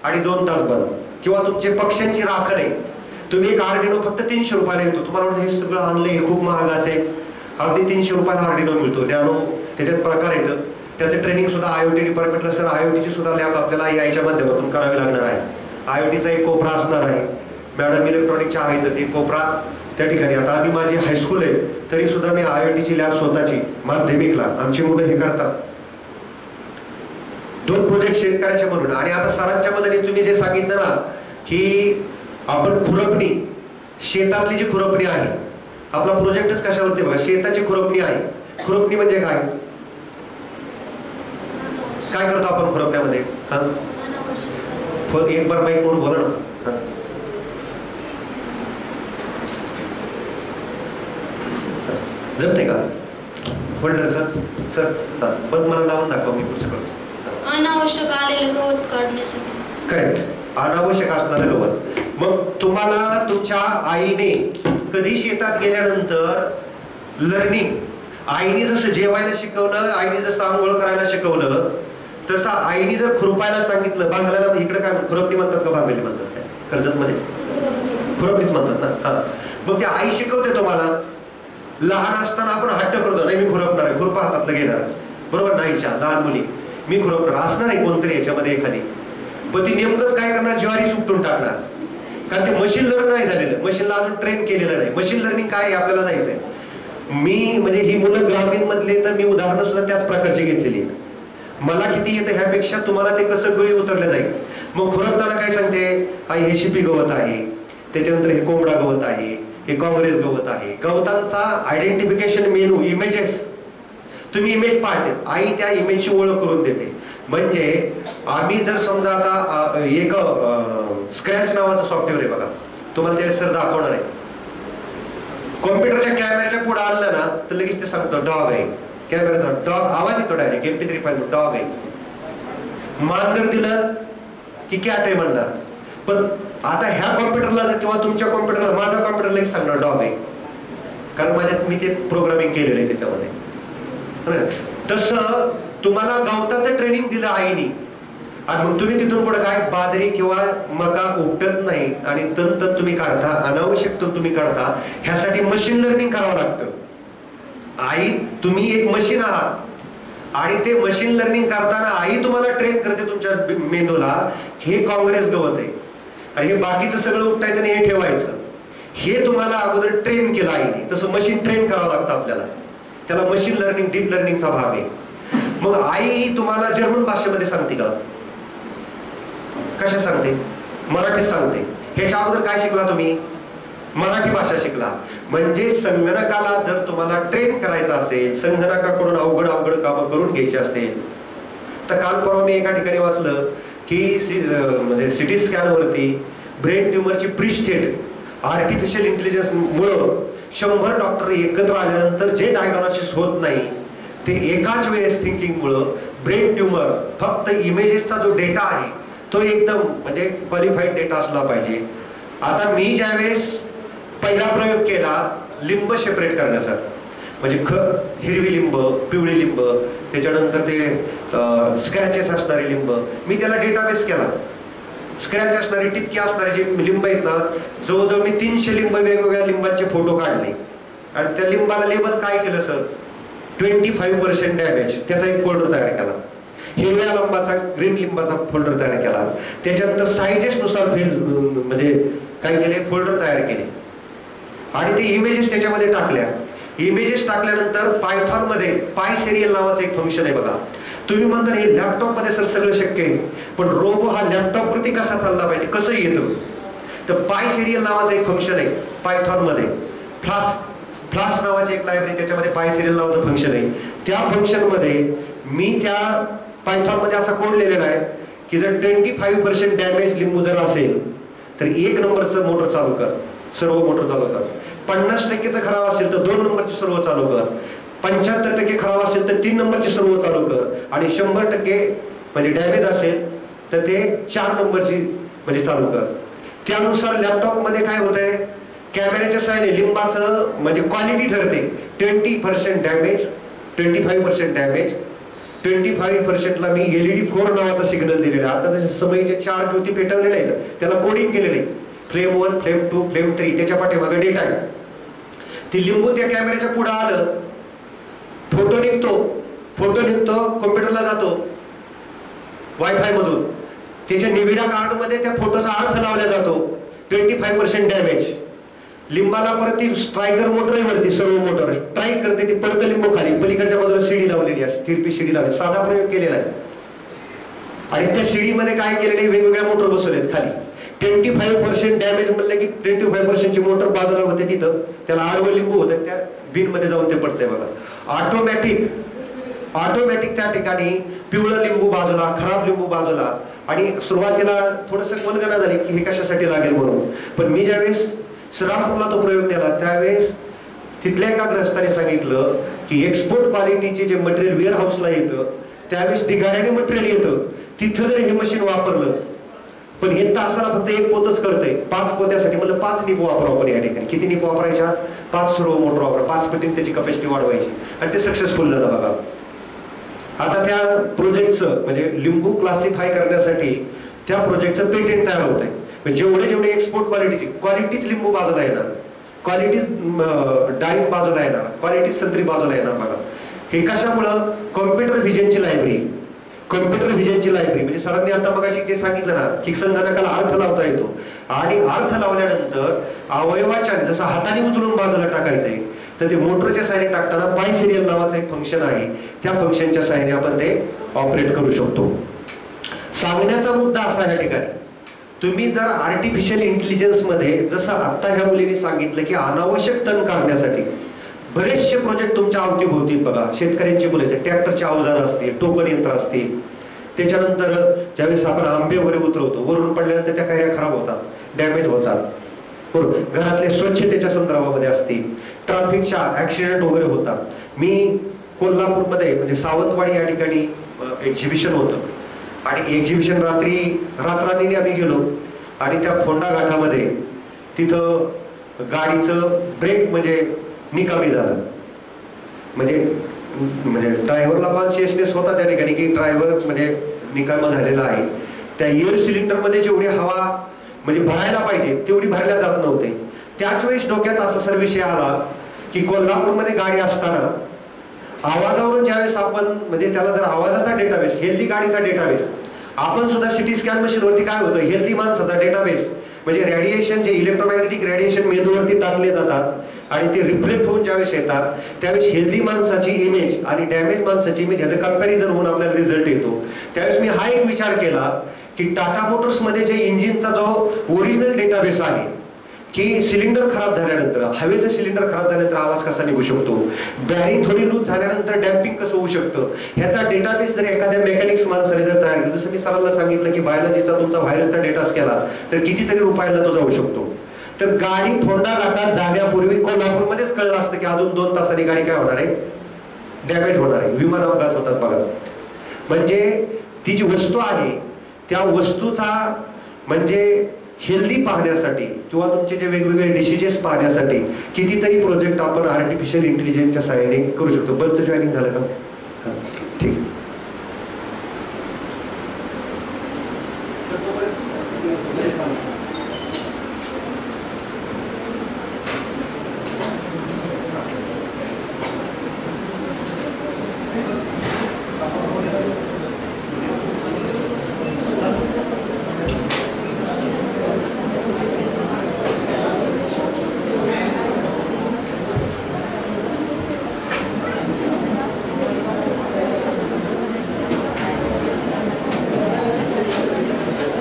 आणि 2 तास बंद. किंवा तुमचे पक्ष्यांची राखण आहे, तुम्ही एक आर्डिनो फक्त 300 रुपयाला येतो. तुम्हाला वाटतं हे सगळं आणलंय, हे खूप महाग असेल. अगदी 300 रुपयाला आर्डिनो मिळतो. नॅनो त्याच्यात प्रकार येतं. त्याचं ट्रेनिंग सुद्धा IoT डिपार्टमेंटला सर IoTची सुद्धा लॅब आपल्याला याच्या माध्यमातून करावी लागणार आहे. IoTचा एक कोपरा असणार आहे. मॅडम इलेक्ट्रॉनिकच्या आहेतच एक कोपरा त्या ठिकाणी. आता आम्ही माझी हायस्कूल आहे तरी सुद्धा मी IoTची लॅब स्वतःची माध्यमिकला आमची मुलं हे करतात. 2 प्रोजेक्ट शेतकऱ्याच्या म्हणून. आणि आता सरांच्या मदतीने तुम्ही जे सांगितलं ना की आपण खुरपणी, शेतातली जी खुरपणी आहे, आपला प्रोजेक्टच कशावरती बघा, शेताची खुरपणी आहे. खुरपणी म्हणजे काय? काय करतो आपण खुरपण्यामध्ये? एक बार माईक म्हणून बोला ना. जमते का? होल्डर सर बंद मला लावून दाखवा, मी पुढचं करतो. अनावश्यक आलेलं गवत काढण्यासाठी. करेक्ट, अनावश्यक असणारं गवत. मग तुम्हाला तुमच्या आईने कधी शेतात गेल्यानंतर लर्निंग, आईने जसं जेवायला शिकवलं, आईने जसं आंघोळ करायला शिकवलं, तसं आईने जर खुरपायला सांगितलं, बांगल्याला इकडे काय खुरपणी म्हणतात का बांगली म्हणतात? काय कर्जत मध्ये खुरपणीच म्हणतात ना. हा, मग ते आई शिकवते तुम्हाला. लहान असताना आपण हट्ट करतो, नाही मी खुरपणार आहे, खुरपा हातातलं घेणार, बरोबर? नाहीच्या लहान मुली मी खुरपणार असणार आहे कोणतरी याच्यामध्ये एखादी, पण ती नेमकंच काय करणार? ज्वारी उपटून टाकणार. कारण ते मशीन लर्निंग नाही झालेलं, मशीनला अजून ट्रेन केलेलं नाही. मशीन लर्निंग काय आपल्याला जायचंय. मी म्हणजे ही मुलं ग्रामीण मधले, तर मी उदाहरणं सुद्धा त्याच प्रकारची घेतलेली. मला किती येतं ह्यापेक्षा तुम्हाला ते कसं गळी उतरलं जाईल. मग खुरपताना काय सांगते आई? हे शिपी गवत आहे, त्याच्यानंतर हे कोंबडा गवत आहे, हे काँग्रेस गवत आहे. गवतांचा आयडेंटिफिकेशन मेनू, इमेजेस, तुम्ही इमेज पाहते, आई त्या इमेजची ओळख करून देते. म्हणजे आम्ही जर समजा आता एक स्क्रॅच नावाचं सॉफ्टवेअर आहे बघा, तुम्हाला ते सर दाखवणार आहे. कॉम्प्युटरच्या कॅमेऱ्याच्या पुढे आणलं ना तर लगेच ते सांगतो डॉग आहे, कॅमेरा डॉग आवाज येतो डायरेक्ट MP3 फाईल डॉग आहे. मान जर दिलं की कॅट आहे म्हणणार. पण आता ह्या कॉम्प्युटरला जर किंवा तुमच्या कॉम्प्युटरला माझ्या कॉम्प्युटरला सांगणार डॉग आहे, कारण माझ्यात मी ते प्रोग्रामिंग केलेलं आहे त्याच्यामध्ये. तसं तुम्हाला गवताचं ट्रेनिंग दिलं आईनी आणि मग तुम्ही तिथून पुढे काय बाजरी किंवा मका उपटत नाही आणि तंत तुम्ही काढता, अनावश्यक तुम्ही काढता, ह्यासाठी मशीन लर्निंग करावं लागतं. आई तुम्ही एक मशीन आहात आणि ते मशीन लर्निंग करताना आई तुम्हाला ट्रेन करते तुमच्या मेंदूला. हे काँग्रेस गवत आहे आणि हे बाकीचं सगळं उपटायचं आणि हे ठेवायचं, हे तुम्हाला अगोदर ट्रेन केलं आईने. तसं मशीन ट्रेन करावं लागतं आपल्याला, त्याला मशीन लर्निंग डीप लर्निंगचा भाग आहे. मग आई तुम्हाला जर्मन भाषेमध्ये सांगते का? कशा सांगते? मराठीत सांगते. ह्याच्या अगोदर काय शिकला तुम्ही? मराठी भाषा शिकला. म्हणजे संगणकाला जर तुम्हाला ट्रेन करायचं असेल, संगणकाकडून अवघड कामं करून घ्यायची असेल, तर काल परवा मी एका ठिकाणी वाचलं की म्हणजे सिटी स्कॅनवरती ब्रेन ट्युमरची प्री स्टेट आर्टिफिशियल इंटेलिजन्स मुळे 100 डॉक्टर एकत्र आल्यानंतर जे डायग्नोसिस होत नाही ते एकाच वेळेस थिंकिंग मुळे ब्रेन ट्युमर, फक्त इमेजेसचा जो डेटा आहे तो एकदम म्हणजे क्वालिफाईड डेटा असला पाहिजे. आता मी ज्यावेळेस पहिला प्रयोग केला लिंब सेपरेट करण्याचा, म्हणजे हिरवी लिंब, पिवळी लिंब, त्याच्यानंतर ते स्क्रॅचेस असणारे लिंब, मी त्याला डेटाबेस केला. स्क्रॅच असणारी, टिपकी असणारे जे लिंब आहेत ना, जवळजवळ मी 300 लिंब वेगवेगळ्या लिंबांचे फोटो काढले आणि त्या लिंबाला लेबल काय केलं सर? 25% डॅमेज, त्याचा एक फोल्डर तयार केला. हिरव्या लिंबाचा, ग्रीन लिंबाचा फोल्डर तयार केला. त्याच्यानंतर सायजेस नुसार म्हणजे काय केले, फोल्डर तयार केले आणि ते इमेजेस त्याच्यामध्ये टाकल्या. इमेजेस टाकल्यानंतर पायथॉन मध्ये पाय सिरियल नावाचं एक फंक्शन आहे बघा. तुम्ही म्हणता हे लॅपटॉप मध्ये सर सगळं शक्य आहे, पण रोबो हा लॅपटॉप वरती कसा चालला पाहिजे, कसं येतं? तर पाय सिरियल नावाचं एक फंक्शन आहे पायथॉन मध्ये. फ्लास्क नावाची एक लायब्ररी, त्याच्यामध्ये पाय सिरियल नावाचं फंक्शन आहे. त्या फंक्शन मध्ये मी त्या पायथॉन मध्ये असा कोड लिहिलेला आहे की जर 25% डॅमेज लिंबू जर असेल तर 1 नंबरचं मोटर चालू कर, सर्व मोटर चालू कर. 50% खराब असेल तर 2 नंबरची सर्व चालू कर. 75% खराब असेल तर 3 नंबरची सर्व चालू कर आणि 100% म्हणजे डॅमेज असेल तर ते 4 नंबरची म्हणजे चालू कर. त्यानुसार लॅपटॉप मध्ये काय होतंय, कॅमेऱ्याच्या साहाय्याने लिंबाचं म्हणजे क्वालिटी ठरते. 20% डॅमेज, 25% डॅमेज, 25%ला मी LED 4 नावाचा सिग्नल दिलेला आहे. आता जसे समयीचे 4 ज्योती पेटवलेले आहेत, त्याला कोडिंग केलेलं आहे. फ्लेम 1, फ्लेम 2, फ्लेम 3, त्याच्या पाठीमागे डेटा आहे. ते लिंबू त्या कॅमेऱ्याच्या पुढे आलं, फोटो निघतो, कॉम्प्युटरला जातो वायफाय मधून. त्याच्या निविडा कार्ड मध्ये त्या फोटोचा अर्थ लावला जातो. 25% डॅमेज. लिंबाला परत ती स्ट्रायकर मोटर आहे वरती, सर्व मोटर स्ट्राईक करते, ती परत लिंबू खाली, पलीकडच्या बाजूला शिडी लावलेली असते, तिरपी शिडी लावली. साधा प्रयोग केलेला आहे आणि त्या शिडी मध्ये काय केलेले, वेगवेगळ्या मोटर बसवलेत खाली. 25% डॅमेज म्हणलं की 25% ची मोटर बाजूला होते, तिथं त्याला आडवं लिंबू होतं, त्या बिन मध्ये जाऊन ते पडतंय बघा. ऑटोमॅटिक त्या ठिकाणी पिवळं लिंबू बाजूला, खराब लिंबू बाजूला. आणि सुरुवातीला थोडस कल्पना झाली की हे कशासाठी लागेल म्हणून, पण मी ज्यावेळेस श्रीरामपूरला तो प्रयोग केला त्यावेळेस तिथल्या एका ग्रस्ताने सांगितलं की एक्सपोर्ट क्वालिटीचे जे मटेरियल वेअर हाऊसला येतं त्यावेळेस ढिगाऱ्याने मटेरियल येतं, तिथं जर हे मशीन वापरलं, पण हे तासाला फक्त 1 पोतच करतंय. 5 पोत्यासाठी म्हणलं 5 निप वापरावं आपण या ठिकाणी. किती निप वापरायच्या? 5 सर्व मोटर वापरा. 5 पटीने त्याची कपॅसिटी वाढवायची आणि ते सक्सेसफुल झालं बघा. आता त्या प्रोजेक्टचं म्हणजे लिंबू क्लासिफाय करण्यासाठी त्या प्रोजेक्टचं पेटेंट तयार होत आहे. जेवढे एक्सपोर्ट क्वालिटीच लिंबू बाजूला येणार, क्वालिटीच डाळिंब बाजूला येणार, क्वालिटीच संत्री बाजूला येणार बघा. हे कशामुळं? कॉम्प्युटर व्हिजनची लायब्ररी. म्हणजे सरांनी आता मगाशी जे सांगितलं ना की संगणकाला अर्थ लावता येतो आणि अर्थ लावल्यानंतर अवयवाच्या जसं हाताने उचलून बाजूला टाकायचंय तर ते मोटरच्या साहाय्याने टाकताना पाय सिरियल नावाचं एक फंक्शन आहे, त्या फंक्शनच्या साहाय्याने आपण ते ऑपरेट करू शकतो. सांगण्याचा मुद्दा असा या ठिकाणी, तुम्ही जर आर्टिफिशियल इंटेलिजन्स मध्ये जसं आता ह्या मुलीने सांगितलं की अनावश्यक तण काढण्यासाठी बरेचसे प्रोजेक्ट तुमच्या अवतीभोवती बघा. शेतकऱ्यांची मुले, ट्रॅक्टरचे अवजार असतील, टोकन यंत्र असतील, त्याच्यानंतर ज्यावेळेस आपण आंबे वगैरे उतरवतो, वरून पडल्यानंतर त्या कैऱ्या खराब होतात, डॅमेज होतात. बरोबर. घरातले स्वच्छतेच्या संदर्भामध्ये असतील, ट्रॅफिकच्या ऍक्सिडेंट वगैरे होतात. मी कोल्हापूरमध्ये म्हणजे सावंतवाडी या ठिकाणी एक्झिबिशन होतं आणि एक्झिबिशन रात्रांनी आम्ही गेलो आणि त्या फोंडा घाटामध्ये तिथं गाडीचं ब्रेक म्हणजे निकामी झालं. म्हणजे ड्रायव्हरला कॉन्शियसनेस होता त्या ठिकाणी की ड्रायव्हर म्हणजे निकामी झालेला आहे. त्या एअर सिलेंडरमध्ये जेवढी हवा म्हणजे भरायला पाहिजे तेवढी भरल्या जात नव्हते. त्याच वेळेस डोक्यात असा सर विषय आला की कोल्हापूरमध्ये गाडी असताना आवाजावरून ज्यावेळेस आपण म्हणजे त्याला जर आवाजाचा डेटाबेस, हेल्दी गाडीचा डेटाबेस, आपण सुद्धा सिटी स्कॅन मशीनवरती काय होतं, हेल्दी माणसाचा डेटाबेस म्हणजे रेडिएशन जे इलेक्ट्रोमॅग्नेटिक रेडिएशन मेंदूवरती टाकले जातात आणि ते रिफ्लेक्ट होऊन ज्यावेळेस येतात त्यावेळेस हेल्दी माणसाची इमेज आणि डॅमेज माणसाची इमेज ह्याचं कंपॅरिझन होऊन आपल्याला रिझल्ट येतो. त्यावेळेस मी हा एक विचार केला की टाटा मोटर्समध्ये जे इंजिनचा जो ओरिजिनल डेटाबेस आहे की सिलेंडर खराब झाल्यानंतर, हवेचं सिलेंडर खराब झाल्यानंतर आवाज कसा निघू शकतो, बॅरिंग थोडी लूज झाल्यानंतर डॅम्पिंग कसं होऊ शकतं, ह्याचा डेटाबेस जर एखाद्या मेकॅनिक्स माणसाने जर तयार केला, जसं मी सरांना सांगितलं की बायोलॉजीचा तुमचा व्हायरसचा डेटाच केला तर कितीतरी रुपयाला तो जाऊ शकतो. तर गाडी फोंडा घाटात जाण्यापूर्वी कोल्हापूरमध्येच कळलं असतं की अजून 2 तासांनी गाडी काय होणार आहे, डॅमेज होणार आहे. विमान अपघात होतात बघा. म्हणजे ती जी वस्तू आहे त्या वस्तूचा म्हणजे हेल्दी पाहण्यासाठी किंवा तुमचे जे वेगवेगळे डिसिजेस पाहण्यासाठी कितीतरी प्रोजेक्ट आपण आर्टिफिशियल इंटेलिजन्सच्या सहाय्याने करू शकतो. बल्ब जॉईनिंग झालं का? ठीक.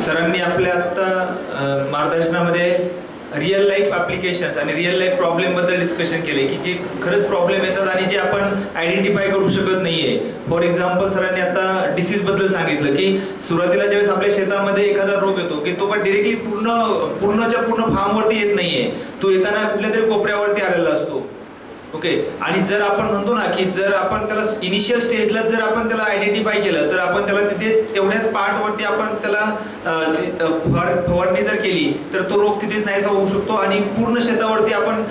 सरांनी आपल्या आता मार्गदर्शनामध्ये रिअल लाईफ ऍप्लिकेशन्स आणि रिअल लाईफ प्रॉब्लेम बद्दल डिस्कशन केले की जे खरंच प्रॉब्लेम येतात आणि जे आपण आयडेंटिफाय करू शकत नाहीये. फॉर एक्झाम्पल सरांनी आता डिसीज बद्दल सांगितलं की सुरुवातीला ज्यावेळेस आपल्या शेतामध्ये एखादा रोग येतो की तो पण डिरेक्टली पूर्णच्या पूर्ण फार्मवरती येत नाहीये, तो येताना कुठल्या तरी कोपऱ्यावरती आलेला असतो. ओके. आणि जर आपण म्हणतो ना की जर आपण त्याला इनिशियल स्टेजला जर आपण त्याला आयडेंटिफाय केलं तर आपण त्याला तिथे तेवढ्याच पार्टवरती आपण त्याला फवारणी जर केली तर तो रोग तिथेच नाहीसा होऊ शकतो आणि पूर्ण शेतावरती आपण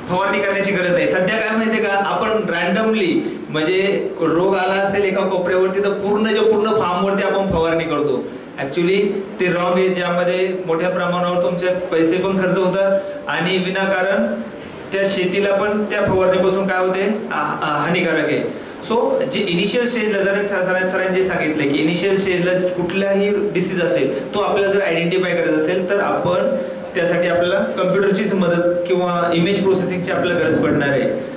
फवारणी करण्याची गरज नाही. सध्या काय माहितीये का, आपण रॅन्डमली म्हणजे रोग आला असेल एका कोपऱ्यावरती तर पूर्ण फार्मवरती आपण फवारणी करतो. ऍक्च्युली ते रॉंग आहे, ज्यामध्ये मोठ्या प्रमाणावर तुमचे पैसे पण खर्च होतात आणि विनाकारण त्या शेतीला पण त्या फवारणीपासून काय होते, हानिकारक आहे. सो जे इनिशियल स्टेजला सरांनी जे सांगितले की इनिशियल स्टेजला कुठलाही डिसीज असेल तो आपल्याला जर आयडेंटिफाय करायचा असेल तर आपण त्यासाठी आपल्याला कम्प्युटरचीच मदत किंवा इमेज प्रोसेसिंगची आपल्याला गरज पडणार आहे.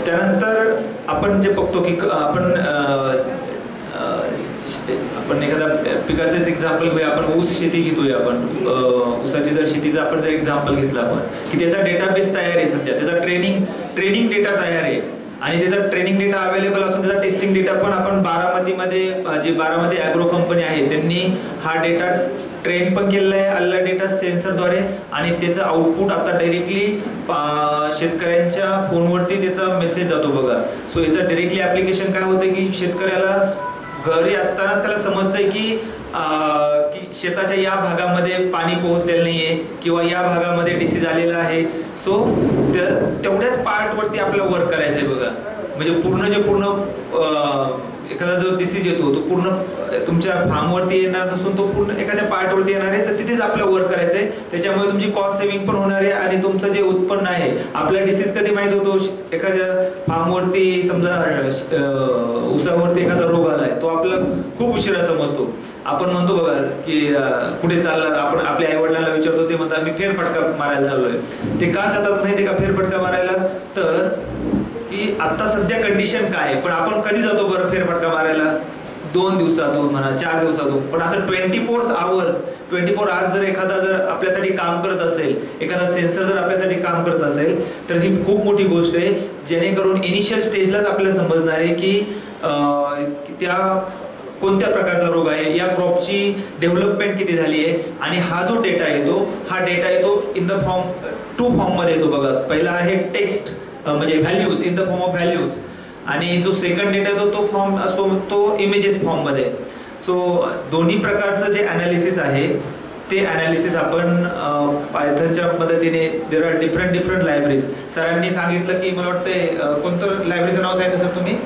त्यानंतर आपण जे बघतो की आपण एखाद्या पिकाचंच एक्झाम्पल घेऊया. आपण ऊस शेती घेतोय, आपण ऊसाची जर शेतीचा आपण जर एक्झाम्पल घेतला आपण की त्याचा डेटाबेस तयार आहे, सध्या त्याचा ट्रेनिंग डेटा तयार आहे आणि त्याचा ट्रेनिंग डेटा अवेलेबल असून त्याचा टेस्टिंग डेटा पण आपण बारामतीमध्ये जे बारामती ॲग्रो कंपनी आहे त्यांनी हा डेटा ट्रेन पण केलेला आहे आलेला डेटा सेन्सरद्वारे आणि त्याचं आउटपुट आता डायरेक्टली शेतकऱ्यांच्या फोनवरती त्याचा मेसेज जातो बघा. सो याचं डायरेक्टली ऍप्लिकेशन काय होतं की शेतकऱ्याला घरी असतानाच त्याला समजतंय की शेताच्या या भागामध्ये पाणी पोहोचलेलं नाहीये किंवा या भागामध्ये डिसीज आलेला आहे. सो तेवढ्याच पार्टवरती आपल्याला वर्क करायचंय बघा. म्हणजे पूर्ण एखादा जो डिसीज येतो तो पूर्ण तुमच्या फार्मवरती येणार नसून तो पूर्ण एखाद्या पार्टवरती येणार आहे, तर तिथेच आपल्याला वर्क करायचंय. त्याच्यामुळे तुमची कॉस्ट सेव्हिंग पण होणार आहे आणि तुमचं जे उत्पन्न आहे, आपला डिसीज कधी माहित होतो, एखाद्या फार्मवरती समजा ऊसावरती एखादा रोग आलाय तो आपल्याला खूप उशिरा समजतो. आपण म्हणतो बघा की कुठे चालला, आपण आपल्या आई वडिलांना विचारतो, ते म्हणतात मी फेरफटका मारायला चाललोय. ते का जातात माहितीये का फेरफटका मारायला, तर की आता सध्या कंडिशन काय आहे, पण आपण कधी जातो बरं फेरफटका मारायला, 2 दिवसातून म्हणा, 4 दिवसातून, पण असं 24 आवर्स जर एखादा जर आपल्यासाठी काम करत असेल, एखादा सेन्सर जर आपल्यासाठी काम करत असेल, तर ही खूप मोठी गोष्ट आहे, जेणेकरून इनिशियल स्टेजलाच आपल्याला समजणार आहे की त्या कोणत्या प्रकारचा रोग आहे, या क्रॉपची डेव्हलपमेंट किती झाली आहे, आणि हा जो डेटा येतो, इन द फॉर्म 2 फॉर्ममध्ये येतो बघा. पहिला आहे टेक्स्ट म्हणजे values in the form of values, आणि जो सेकंड डेटा येतो तो फॉर्म असतो तो इमेजेस फॉर्ममध्ये. सो दोन्ही प्रकारचं जे अनालिसिस आहे ते अनालिसिस आपण पायथनच्या मदतीने, देर आर डिफरंट लायब्ररीज. सरांनी सांगितलं की मला वाटतं कोणतं लायब्ररीचं नाव सांगितलं सर तुम्ही?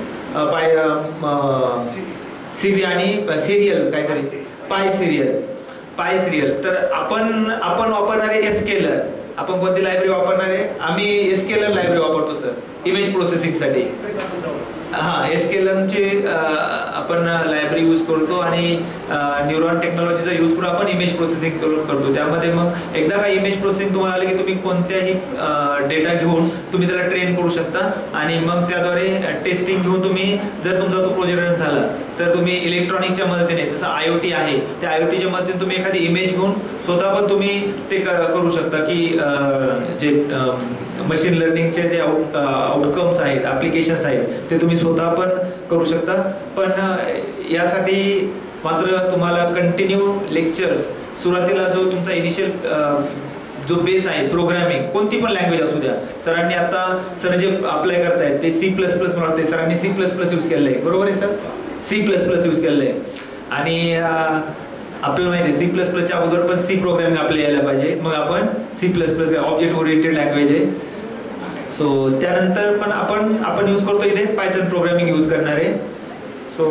सिरी आणि सिरियल काहीतरी, पाय सिरियल. तर आपण वापरणारे एसकेलर, आपण कोणती लायब्ररी वापरणार आहे? आम्ही एसकेलर लायब्ररी वापरतो सर इमेज प्रोसेसिंगसाठी. एसकेलरची आपण लायब्ररी यूज करतो, आणि न्यूरॉन टेक्नॉलॉजीचा यूज करून आपण इमेज प्रोसेसिंग करतो. त्यामध्ये मग एकदा का इमेज प्रोसेसिंग तुम्हाला आलं की तुम्ही कोणत्याही डेटा घेऊन तुम्ही त्याला ट्रेन करू शकता, आणि मग त्याद्वारे टेस्टिंग घेऊन तुम्ही जर तुमचा तो प्रोजेक्ट रन झाला तर तुम्ही इलेक्ट्रॉनिक्सच्या मदतीने, जसं IoT आहे त्या IoTच्या मदतीने तुम्ही एखादी इमेज घेऊन स्वतः पण तुम्ही ते करू शकता की जे मशीन लर्निंगचे जे आउटकम्स आहेत, ॲप्लिकेशन्स आहेत ते तुम्ही स्वतः पण करू शकता. पण यासाठी मात्र तुम्हाला कंटिन्यू लेक्चर्स, सुरुवातीला जो तुमचा इनिशियल जो बेस आहे प्रोग्रामिंग, कोणती पण लँग्वेज असू द्या, सरांनी आता सर जे अप्लाय करतायत ते C++ मला वाटते सरांनी C++ यूज केलेलं आहे, बरोबर आहे सर? C++ यूज केलेलं आहे, आणि आपल्याला माहिती आहे C++च्या अगोदर पण C प्रोग्रामिंग आपल्याला यायला पाहिजे, मग आपण C++ ऑब्जेक्ट ओरिएंटेड लँग्वेज आहे. सो त्यानंतर पण आपण यूज करतो इथे पायथन प्रोग्रामिंग यूज करणार आहे. सो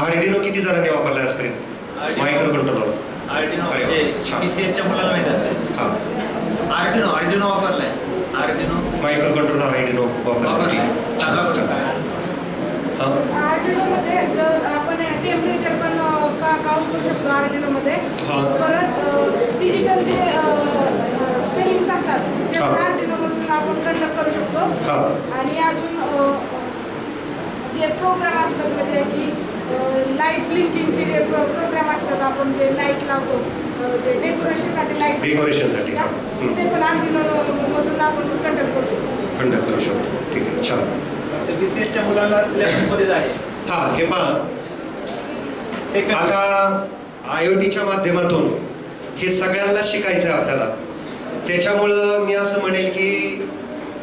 आर्डिनो किती जणांनी वापरला आजपर्यंत? मायक्रो कंट्रोलर PCSच्या मुलाला माहिती असेल. आर्डिनो वापरलाय, मायक्रो कंट्रोलर आर्डिनो वापरलाय. आर्डिनो मध्ये जर आपण टेम्परेचर पण काउंट करू शकतो आर्डिनो मध्ये. परत डिजिटल जे स्पेलिंग्स असतात ते आर्डिनो मधून आपण कंडक्ट करू शकतो. आणि अजून जे प्रोग्राम असतात म्हणजे की लाईट ब्लिंकिंगचे जे प्रोग्राम असतात, आपण जे लाईट लावतो जे डेकोरेशनसाठी लाईट ते पण आर्डिनो मधून आपण कंडक्ट करू शकतो. ठीक आहे, छान. BCSच्या मुलांना सिलेबसमध्येच आहे. हे पहा, आता IoTच्या माध्यमातून हे सगळ्यांना शिकायचं आहे आपल्याला. त्याच्यामुळं मी असं म्हणेल की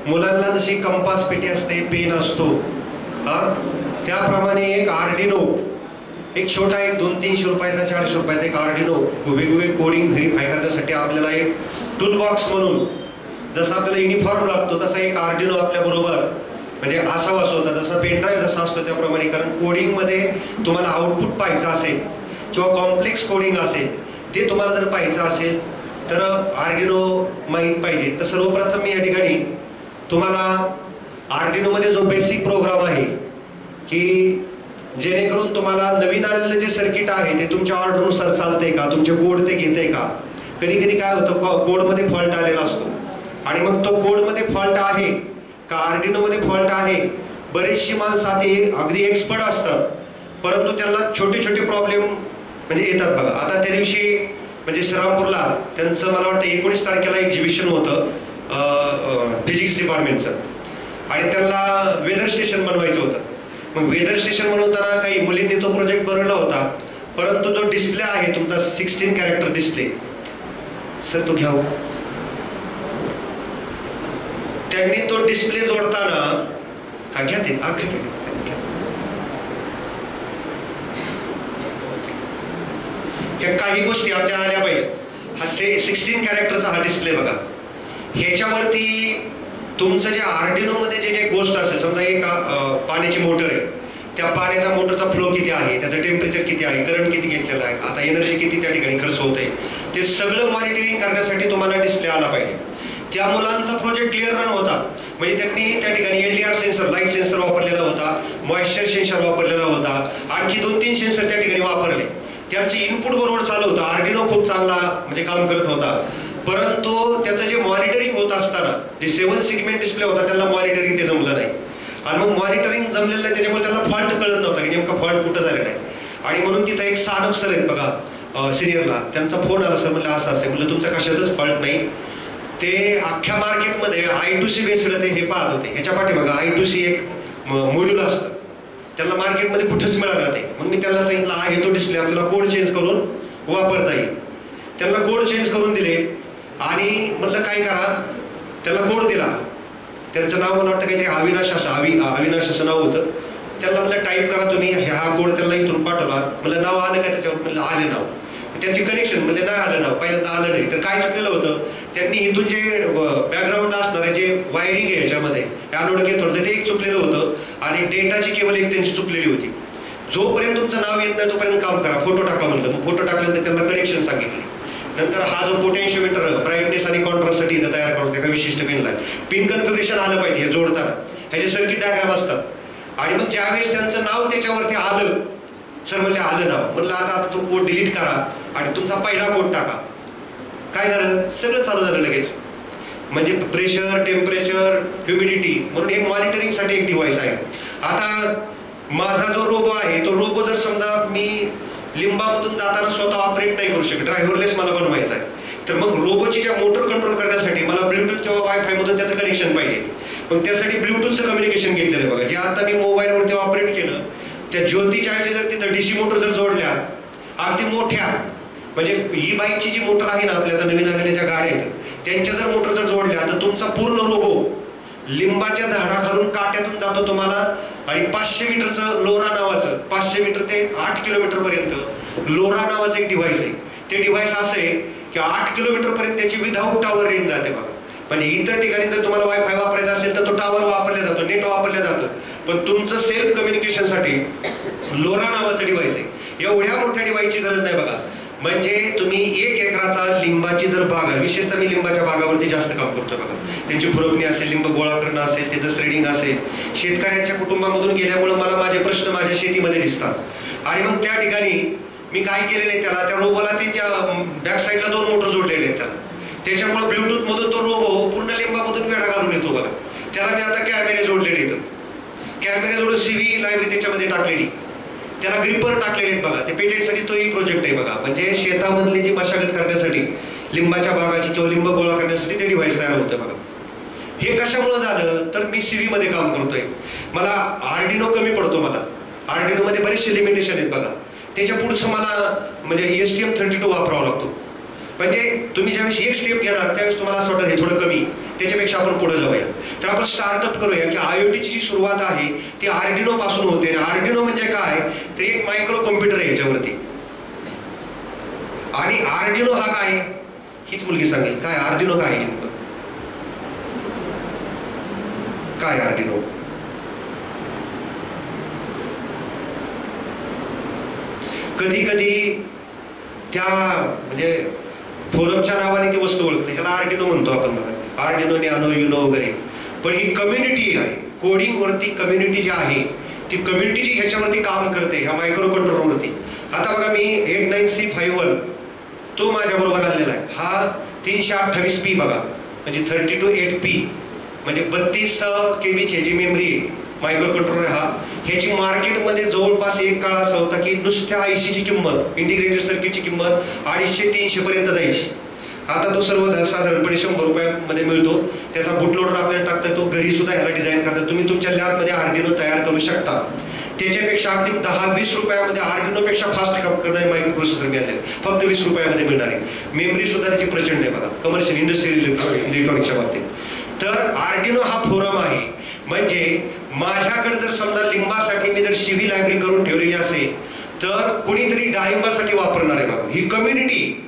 मुलांना जशी कंपास पेटी असते, पेन असतो, त्याप्रमाणे एक आर्डिनो, एक छोटा एक 200-300 रुपयाचा 400 रुपयाचा एक आर्डिनो वेगवेगळे कोडिंग व्हेरीफाय करण्यासाठी आपल्याला एक टूल बॉक्स म्हणून, जसं आपल्याला युनिफॉर्म लागतो तसा एक आर्डिनो आपल्या बरोबर म्हणजे असावाच होता, जसा पेनड्राईव्ह जसा असतो त्याप्रमाणे. कारण कोडिंगमध्ये तुम्हाला आउटपुट पाहायचं असेल किंवा कॉम्प्लेक्स कोडिंग असेल, ते तुम्हाला जर पाहायचं असेल तर आर्डिनो माहीत पाहिजे. तर सर्वप्रथम मी या ठिकाणी तुम्हाला आर्डिनोमध्ये जो बेसिक प्रोग्राम आहे की जेणेकरून तुम्हाला नवीन आलेलं जे सर्किट आहे ते तुमच्या ऑर्डरनुसार चालतंय का, तुमचे कोड ते घेतंय का. कधी कधी काय होतं, कोडमध्ये फॉल्ट आलेला असतो आणि मग तो कोडमध्ये फॉल्ट आहे का आर्डिनोमध्ये फॉल्ट आहे. बरेचशी माणसं अगदी एक्सपर्ट असतात, परंतु त्यांना छोटे छोटे प्रॉब्लेम म्हणजे येतात बघा. आता त्या दिवशी म्हणजे श्रीरामपूरला त्यांचं मला वाटतं 19 तारखेला एक्झिबिशन होतं फिजिक्स डिपार्टमेंटचं, आणि त्यांना वेदर स्टेशन बनवायचं होतं. मग वेदर स्टेशन बनवताना काही मुलींनी तो प्रोजेक्ट बनवला होता, परंतु जो डिस्प्ले आहे तुमचा 16 कॅरेक्टर डिस्प्ले, सर तो घ्यावं, त्यांनी तो डिस्प्ले जोडताना, हा घ्या ते काही गोष्टी आपल्या आल्या पाहिजे. हा 16 कॅरेक्टरचा हा डिस्प्ले बघा, ह्याच्यावरती तुमचं जे आर्डिनो मध्ये जे जे गोष्ट असेल, समजा एक पाण्याची मोटर आहे, त्या पाण्याच्या मोटरचा फ्लो किती आहे, त्याचं टेम्परेचर किती आहे, करंट किती घेतलेला आहे, आता एनर्जी किती त्या ठिकाणी खर्च होत आहे, ते सगळं मॉनिटरिंग करण्यासाठी तुम्हाला डिस्प्ले आला पाहिजे. त्या मुलांचा प्रोजेक्ट क्लिअर रन होता, म्हणजे त्यांनी त्या ठिकाणी LDR सेन्सर, लाईट सेन्सर वापरलेला होता, मॉइश्चर सेन्सर वापरलेला होता, आणखी 2-3 सेन्सर त्या ठिकाणी वापरले. त्याचं इनपुट बरोबर चालू होतं, आर्डिनो खूप चांगला म्हणजे काम करत होता. परंतु त्याचं जे मॉनिटरिंग होत असताना जे 7 सेगमेंट डिस्प्ले होता त्यांना मॉनिटरिंग ते जमलं नाही, आणि मग मॉनिटरिंग जमलेलं नाही त्याच्यामुळे त्यांना फॉल्ट कळत नव्हता की नेमका फॉल्ट कुठं झालेला आहे. आणि म्हणून तिथं एक सानप सर आहेत बघा सिनियरला, त्यांचा फोन आला, सर म्हणलं असं असेल, म्हणलं तुमच्या कशातच फॉल्ट नाही. ते अख्ख्या मार्केटमध्ये I2C बेस्ड ते हे पाहत होते, ह्याच्या पाठीमागं I2C एक मॉड्यूल असतं, त्यांना मार्केटमध्ये कुठंच मिळालं नाही. मग मी त्यांना सांगितलं आहे तो डिस्प्ले आपल्याला कोड चेंज करून वापरता येईल. त्यांना कोड चेंज करून दिले, आणि म्हणलं काय करा, त्याला कोड दिला. त्यांचं नाव मला वाटतं काहीतरी अविनाश असं नाव होतं. त्याला म्हणलं टाईप करा तुम्ही, हा कोड त्यांना इथून पाठवला. म्हणलं नाव आलं का त्याच्यावर, म्हणलं आले नाव. त्यांची कनेक्शन म्हणजे नाही आलं नाव, पहिल्यांदा आलं नाही. तर काय चुकलेलं होतं, त्यांनी इथून जे बॅकग्राऊंड असणारे जे वायरिंग आहे ह्याच्यामध्ये ॲनोड केथोडचं ते एक चुकलेलं होतं, आणि डेटाची केवळ एक त्यांची चुकलेली होती. जोपर्यंत तुमचं नाव येत नाही तोपर्यंत काम करा, फोटो टाका म्हणलं. मग फोटो टाकल्यानंतर त्यांना कनेक्शन सांगितले. नंतर हा जो पोटेन्शियोमीटर ब्राईटनेस आणि कॉन्ट्रास्ट साठी तयार करतो, एका विशिष्ट पिनला पिन कन्फिगरेशन आलं पाहिजे हे जोडताना, ह्याचे सर्किट डायग्राम असतात. आणि मग ज्यावेळेस त्यांचं नाव त्याच्यावरती आलं, सर म्हणले आलं नाव, म्हणलं आता तो कोड डिलीट करा आणि तुमचा पहिला कोड टाका. काय झालं, सगळं चालू झालं लगेच. म्हणजे प्रेशर, टेम्परेचर, ह्युमिडिटी, म्हणून एक मॉनिटरिंगसाठी एक डिव्हाइस आहे. आता माझा जो रोबो आहे, तो रोबो जर समजा मी लिंबामधून जाताना स्वतः ऑपरेट नाही करू शकत, ड्रायव्हरलेस मला बनवायचा आहे, तर मग रोबोची ज्या मोटर कंट्रोल करण्यासाठी मला ब्लूटूथ किंवा वायफाय मधून त्याचं कनेक्शन पाहिजे. मग त्यासाठी ब्लूटूथचं कम्युनिकेशन घेतलेलं आहे बघा, जे आता मी मोबाईलवरती ऑपरेट केलं, त्या ज्योतीच्या ऐवजी जर तिथं DC मोटर जर जोडल्या, अगदी मोठ्या म्हणजे ही बाईकची जी मोटर आहे ना आपल्या आता नवीन आलेल्या ज्या गाड्या आहेत त्यांच्या जर मोटर जर जोडल्या, तर तुमचा पूर्ण रोबो लिंबाच्या झाडाखालून काट्यातून जातो तुम्हाला, आणि 500 मीटरचं लोरा नावाचं, 500 मीटर ते 8 किलोमीटर पर्यंत लोरा नावाचं एक डिव्हाइस आहे. ते डिव्हाइस असं आहे की 8 किलोमीटर पर्यंत त्याची विदाऊट टावर रेंज जाते बघा. म्हणजे इतर ठिकाणी जर तुम्हाला वायफाय वापरायचा असेल तर तो टावर वापरला जातो, नेट वापरलं जातं, पण तुमचं सेल्फ कम्युनिकेशनसाठी लोरा नावाचं डिव्हाइस आहे. एवढ्या मोठ्या डिव्हाइसची गरज नाही बघा. म्हणजे तुम्ही 1 एकराचा लिंबाची जर बाग आहे, विशेषतः मी लिंबाच्या बागावरती जास्त काम करतो बघा, त्यांची खुरपणी असेल, लिंब गोळा करणं असेल, त्याचं श्रेडिंग असेल, शेतकऱ्यांच्या कुटुंबामधून गेल्यामुळे मला माझे प्रश्न माझ्या शेतीमध्ये दिसतात. आणि मग त्या ठिकाणी मी काय केलेलं आहे, त्याला त्या रोबोला त्यांच्या बॅक साईडला 2 मोटर जोडलेले आहेत त्याला, त्याच्यामुळे ब्लूटूथ मधून तो रोबो पूर्ण लिंबामधून वेढा घालून येतो बघा. त्याला मी आता कॅमेरे जोडलेले आहेत, कॅमेरे जोडून CV लायब्ररी त्याच्यामध्ये टाकलेली, त्याला ग्रिपर टाकलेले आहेत बघा. ते पेटेंटसाठी तोही प्रोजेक्ट आहे बघा. म्हणजे शेतामधली जी मशागत करण्यासाठी, लिंबाच्या बागाची किंवा लिंब गोळा करण्यासाठी ते डिव्हाइस तयार होतं बघा. हे कशामुळे झालं तर मी CV मध्ये काम करतोय, मला आर्डिनो कमी पडतो. मला आर्डिनो मध्ये बरेचसे लिमिटेशन आहेत बघा. त्याच्या पुढचं मला म्हणजे STM32 वापरावा लागतो. म्हणजे तुम्ही ज्यावेळेस एक स्टेप घेणार त्यावेळेस तुम्हाला असं वाटतं हे थोडं कमी, त्याच्यापेक्षा आपण पुढे जाऊया. तर आपण स्टार्टअप करूया की IoTची जी सुरुवात आहे ती आर्डिनो पासून होते. आर्डिनो म्हणजे काय, तर एक मायक्रो कॉम्प्युटर आहे याच्यावरती. आणि आर्डिनो हा काय, हीच मुलगी सांगेल काय आर्डिनो काय आहे, काय आर्डिनो. कधी कधी त्या म्हणजे फोरमच्या नावाने ती वस्तू ओळखली, ह्याला आर्डिनो म्हणतो आपण बघा, आर्डिनो, नॅनो, युनो वगैरे. पण ही कम्युनिटी आहे, कोडिंग वरती कम्युनिटी जी आहे ती कम्युनिटी जी ह्याच्यावरती काम करते, ह्या मायक्रो कंट्रोलरवरती. आता बघा मी 89C51 तो माझ्या बरोबर आलेला आहे. हा 328p बघा, म्हणजे 32/8p, म्हणजे 32 KB ची मेमरी आहे मायक्रो कंट्रोलर हा. ह्याची मार्केटमध्ये जवळपास एक काळ असा होता की नुसत्या IC ची किंमत, इंटिग्रेटेड सर्किटची किंमत 250-300 पर्यंत जायची. आता तो सर्व साधारणपणे 100 रुपयामध्ये मिळतो. त्याचा बुटलोडर आपल्याला टाकता येतो. घरी सुद्धा ह्याला डिझाईन करता तुम्ही तुमच्या लॅबमध्ये आर्डिनो तयार करू शकता. त्याच्यापेक्षा अगदी 10-20 रुपयामध्ये आर्डिनोपेक्षा फास्ट काम करणारे मायक्रो प्रोसेसर मिळाले. फक्त 20 रुपयामध्ये मिळणार आहे. मेमरी सुद्धा त्याची प्रचंड आहे बघा कमर्शियल इंडस्ट्रियल इलेक्ट्रॉनिक्सच्या बाबतीत. तर आर्डिनो हा फोरम आहे. म्हणजे माझ्याकडे जर समजा लिंबासाठी मी जर CV लायब्ररी करून ठेवलेली असेल तर कुणीतरी डाळिंबासाठी वापरणार आहे बघा. ही कम्युनिटी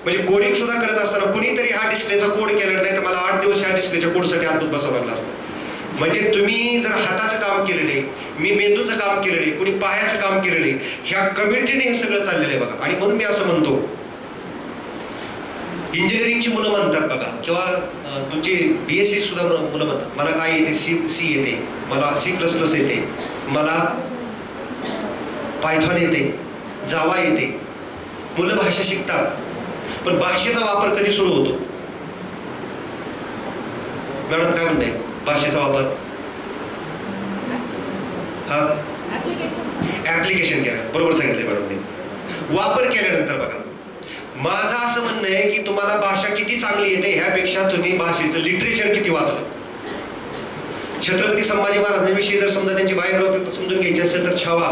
म्हणजे कोडिंग सुद्धा करत असताना कुणीतरी हा डिस्प्लेचा कोड केला नाही तर मला 8 दिवस ह्या डिस्प्लेच्या कोडसाठी आतून बसावं लागलं असतं. म्हणजे तुम्ही जर हाताचं काम केलेलं आहे, मी मेंदूचं काम केलेलं आहे, कुणी पायाचं काम केलेलं आहे, ह्या कम्युनिटीने हे सगळं चाललेलं आहे बघा. आणि म्हणून मी असं म्हणतो इंजिनिअरिंगची मुलं म्हणतात बघा किंवा तुमची BSc सुद्धा मुलं म्हणतात मला काय येते सी येते, मला C++ येते, मला पायथॉन येते, जावा येते. मुलं भाषा शिकतात पण भाषेचा वापर कधी सुरू होतो? मॅडम काय म्हणते भाषेचा वापर? हा ऍप्लिकेशन केला बरोबर सांगितलंय मॅडमने. वापर केल्यानंतर बघा माझं असं म्हणणं आहे की तुम्हाला भाषा किती चांगली येते ह्यापेक्षा तुम्ही भाषेचं लिटरेचर किती वाचलं. छत्रपती संभाजी महाराजांविषयी जर समजा त्यांची बायोग्राफी समजून घ्यायची असेल तर छावा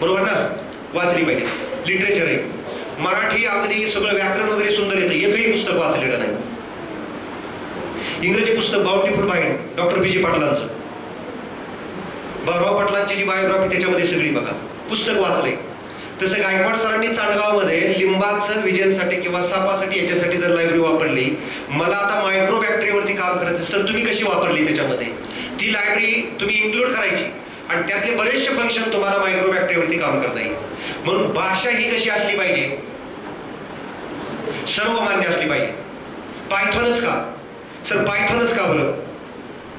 बरोबर ना वाचली पाहिजे. लिटरेचर आहे. मराठी अगदी सगळं व्याकरण वगैरे सुंदर येतं. एकही पुस्तक वाचलेलं नाही. इंग्रजी पुस्तक bountiful mind doctor BG पाटलांचं, Baburao पाटलांची जी बायोग्राफी त्याच्यामध्ये सगळी बघा पुस्तक वाचले. तसं गायकवाड सरांनी चांडगावमध्ये लिंबाचं विजयसाठी किंवा सापासाठी याच्यासाठी जर लायब्ररी वापरली. मला आता मायक्रो बॅक्टेरियावरती काम करायचं सर तुम्ही कशी वापरली त्याच्यामध्ये ती लायब्ररी तुम्ही इन्क्लूड करायची आणि त्यातले बरेचसे फंक्शन तुम्हाला मायक्रो बॅक्टेरियावरती काम करता येईल. म्हणून भाषा ही कशी असली पाहिजे? सर्वमान्य असली पाहिजे. पायथॉनच का सर? पायथॉनच का बरं?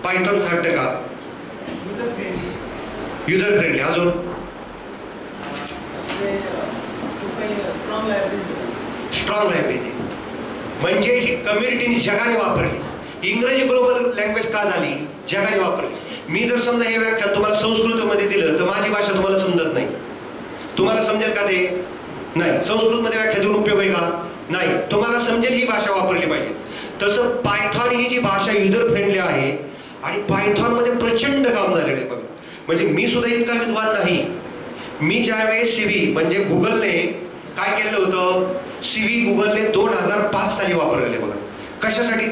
पायथॉनच हट्ट का? User friendly. अजून स्ट्रॉंग लायब्ररी म्हणजे ही कम्युनिटीने जगाने वापरली. इंग्रजी ग्लोबल लँग्वेज का झाली? जगाने वापरली. मी जर समजा हे व्याख्यान तुम्हाला संस्कृतमध्ये दिलं तर माझी भाषा तुम्हाला समजत नाही. तुम्हाला समजेल का ते? नाही. संस्कृतमध्ये व्याख्या देऊन उपयोग आहे का? नाही. तुम्हाला समजेल ही भाषा वापरली पाहिजे. तसं पायथॉन ही जी भाषा युजर फ्रेंडली आहे आणि पायथॉन मध्ये प्रचंड काम झालेलं आहे बघा. म्हणजे मी सुद्धा इतका विद्वान नाही. मी ज्यावेळेस CV म्हणजे गुगलने काय केलेलं होतं CV गुगलने 2005 साली वापरलेले बघा. कशासाठी?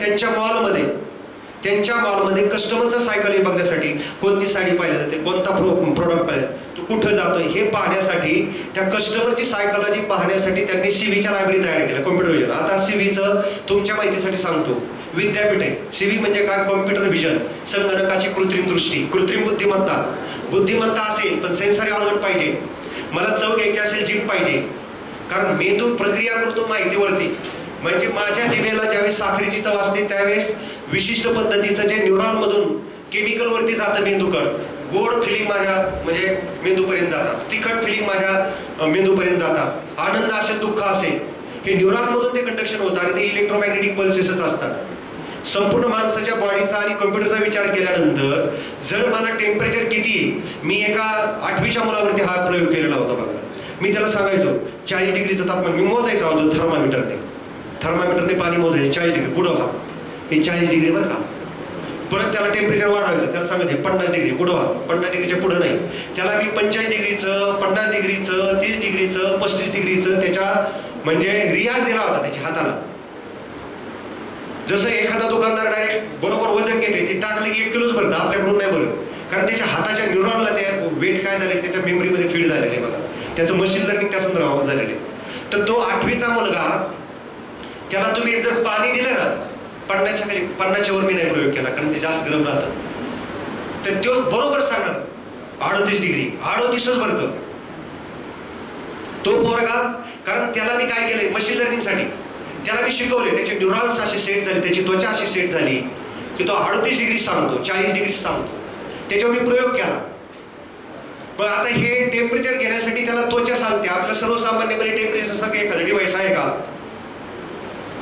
त्यांच्या मॉलमध्ये कस्टमरचं सायकल बघण्यासाठी कोणती साडी पाहिली जाते, कोणता प्रोडक्ट पाहिजे, तो कुठं जातोय हे पाहण्यासाठी त्या कस्टमरची सायकॉलॉजी पाहण्यासाठी त्यांनी CVच्या लायब्ररी तयार केल्या कॉम्प्युटर विजन. आता CVचं तुमच्या माहितीसाठी सांगतो विद्यापीठ आहे. CV म्हणजे काय? कॉम्प्युटर विजन, संगणकाची कृत्रिम दृष्टी, कृत्रिम बुद्धिमत्ता असेल पण सेन्सरी ऑर्गन पाहिजे. मला चव घ्यायची असेल जीभ पाहिजे कारण मेंदू प्रक्रिया करतो माहितीवरती. म्हणजे माझ्या जिभेला ज्यावेळेस साखरेची चव असते त्यावेळेस विशिष्ट पद्धतीचं जे न्यूरॉन मधून केमिकल वरती जातं मेंदूकड. गोड फिलिंग माझ्या म्हणजे मेंदूपर्यंत जातात, तिखट फिलिंग माझ्या मेंदूपर्यंत जातात, आनंद असेल दुःख असेल हे न्यूरॉन मधून ते कंडक्शन होतं आणि ते इलेक्ट्रोमॅग्नेटिक पल्सेसच असतात. संपूर्ण माणसाच्या बॉडीचा आणि कॉम्प्युटरचा विचार केल्यानंतर जर मला टेम्परेचर किती आहे, मी एका 8वीच्या मुलावरती हा प्रयोग केलेला होता बघा. मी त्याला सांगायचो 40 डिग्रीचं तापमान मी मोजायचं होतं थर्मामीटरने पाणी मोजायचं 40 डिग्री पुढं व्हा, हे 40 डिग्री बरं का. परत त्याला टेम्परेचर वाढवायचं, त्याला सांगायचं 50 डिग्री पुढं व्हा, 50 डिग्रीच्या पुढं नाही. त्याला मी 45 डिग्रीचं 50 डिग्रीचं 30 डिग्रीचं 35 डिग्रीचं त्याच्या म्हणजे रियाज दिला होता त्याच्या हाताला. जसं एखादा दुकानदार डायरेक्ट बरोबर वजन घेते ते टाकले की 1 किलोच भरतं, आपल्याकडून नाही भरत कारण त्याच्या हाताच्या न्यूरॉनला त्या वेट काय झाले त्याच्या मेमरीमध्ये फीड झालेले आहे बघा. त्याचं मशीन लर्निंग त्या संदर्भात झालेले. तर तो 8वीचा मुलगा त्याला तुम्ही जर पाणी दिलं ना 50च्या वर मी नाही प्रयोग केला कारण ते जास्त गरम राहतं, तर तो बरोबर सांगणार 38 डिग्री 38च भरतं तो पोरगा. कारण त्याला मी काय केलंय मशीन लर्निंग साठी त्याला मी शिकवले, त्याचे न्यूरॉन्स असे सेट झाले, त्याची त्वचा अशी सेट झाली की तो 38 डिग्री सांगतो 40 डिग्री सांगतो. त्याच्यावर मी प्रयोग केला. पण आता हे टेम्परेचर घेण्यासाठी त्याला त्वचा सांगते. आपल्या सर्वसामान्यपणे टेम्परेचर सारखं एखादं डिव्हाइस आहे का?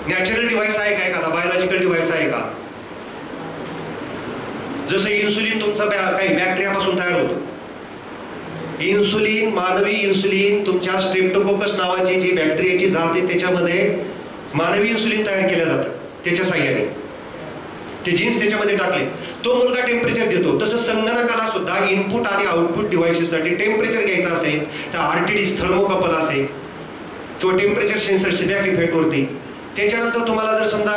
नॅचरल डिव्हाइस आहे का? एखादा बायोलॉजिकल डिव्हाइस आहे का? जसं इन्सुलिन तुमचा काही बॅक्टेरियापासून तयार होतं. इन्सुलिन मानवी इन्सुलिन तुमच्या स्ट्रेप्टोकोकस नावाची जी बॅक्टेरियाची जात आहे त्याच्यामध्ये मानवी इन्सुलिन तयार केलं जातं त्याच्या साह्याने, ते जीन्स त्याच्यामध्ये टाकले, तो मुलगा टेम्परेचर देतो. तसं संगणकाला सुद्धा इनपुट आणि आउटपुट डिव्हाइसेससाठी टेम्परेचर घ्यायचं असेल तर RTD थर्मोकपल असेल, तो टेम्परेचर सेन्सर सिलेक्ट इफेक्टवरती. त्याच्यानंतर तुम्हाला जर समजा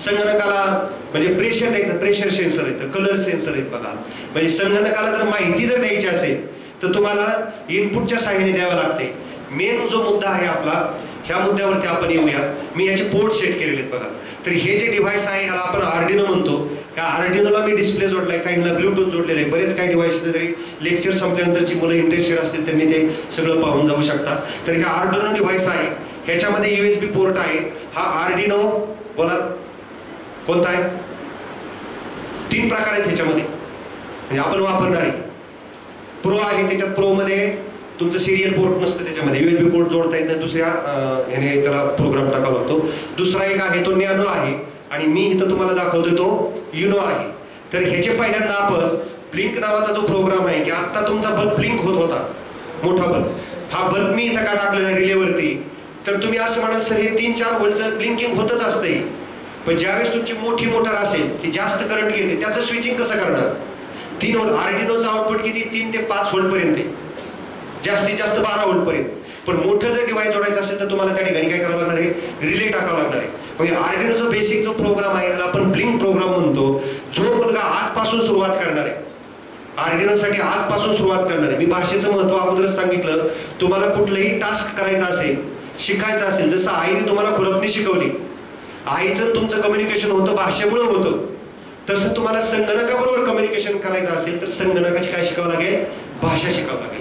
संगणकाला म्हणजे प्रेशर द्यायचं, प्रेशर सेन्सर येतं, कलर सेन्सर आहेत बघा. म्हणजे संगणकाला जर माहिती जर द्यायची असेल तर तुम्हाला इनपुटच्या साहाय्याने द्यावं लागते. मेन जो मुद्दा आहे आपला, ह्या मुद्द्यावरती आपण येऊया. मी याचे पोर्ट सेट केलेले आहेत बघा. तर हे जे डिव्हाइस आहे ह्याला आपण आर्डिनो म्हणतो. ह्या आर्डिनोला मी डिस्प्ले जोडलाय, काहींना ब्लूटूथ जोडलेलं आहे. बरेच काही डिव्हाइसेस तरी लेक्चर संपल्यानंतरची मुलं इंटरेस्टेड असतील त्यांनी ते सगळं पाहून जाऊ शकता. तर हे आर्डिनो डिव्हाइस आहे, ह्याच्यामध्ये USB पोर्ट आहे. हा आर्डिनो बोला कोणता आहे? 3 प्रकार आहेत ह्याच्यामध्ये, म्हणजे आपण वापरणारे. प्रो आहे, त्याच्यात प्रो मध्ये तुमचं सिरियल पोर्ट नसतं, त्याच्यामध्ये USB पोर्ट जोडता येत नाही, दुसऱ्या ह्याने त्याला प्रोग्राम टाकावा लागतो. दुसरा एक आहे तो नॅनो आहे, आणि मी इथं तुम्हाला दाखवतोय तो युनो आहे. तर ह्याचे पहिल्यांदा आपण ब्लिंक नावाचा जो प्रोग्राम आहे की आता तुमचा बल्ब ब्लिंक होत होता, मोठा बल्ब, हा बल्ब मी इथं का टाकलेला रिलेवरती, तर तुम्ही असं म्हणाल सर हे 3-4 व्होल्टचं ब्लिंकिंग होतच असते. पण ज्यावेळेस तुमची मोठी मोटर असेल की जास्त करंट घेते, त्याचं स्विचिंग कसं करणार? 3 व्होल्ट. आर्डिनोचं आउटपुट किती? 3 ते 5 व्होल्ट पर्यंत, जास्तीत जास्त 12 व्होल्ट पर्यंत. पण मोठं जर डिव्हाइस जोडायचं असेल तर तुम्हाला त्या ठिकाणी काय करावं लागणार आहे? रिले टाकावं लागणार आहे. म्हणजे आर्डिनोचा बेसिक जो प्रोग्राम आहे याला आपण ब्लिंक प्रोग्राम म्हणतो. जो मुलगा आजपासून सुरुवात करणार आहे, आर्डिनोसाठी आजपासून सुरुवात करणार आहे, मी भाषेचं महत्व अगोदरच सांगितलं. तुम्हाला कुठलंही टास्क करायचा असेल, शिकायचं असेल, जसं आईने तुम्हाला खुरपणी शिकवली, आईचं तुमचं कम्युनिकेशन होतं भाषेमुळे होतं, तसं तुम्हाला संगणकाबरोबर कम्युनिकेशन करायचं असेल तर संगणकाची काय शिकावं लागेल? भाषा शिकावं लागेल.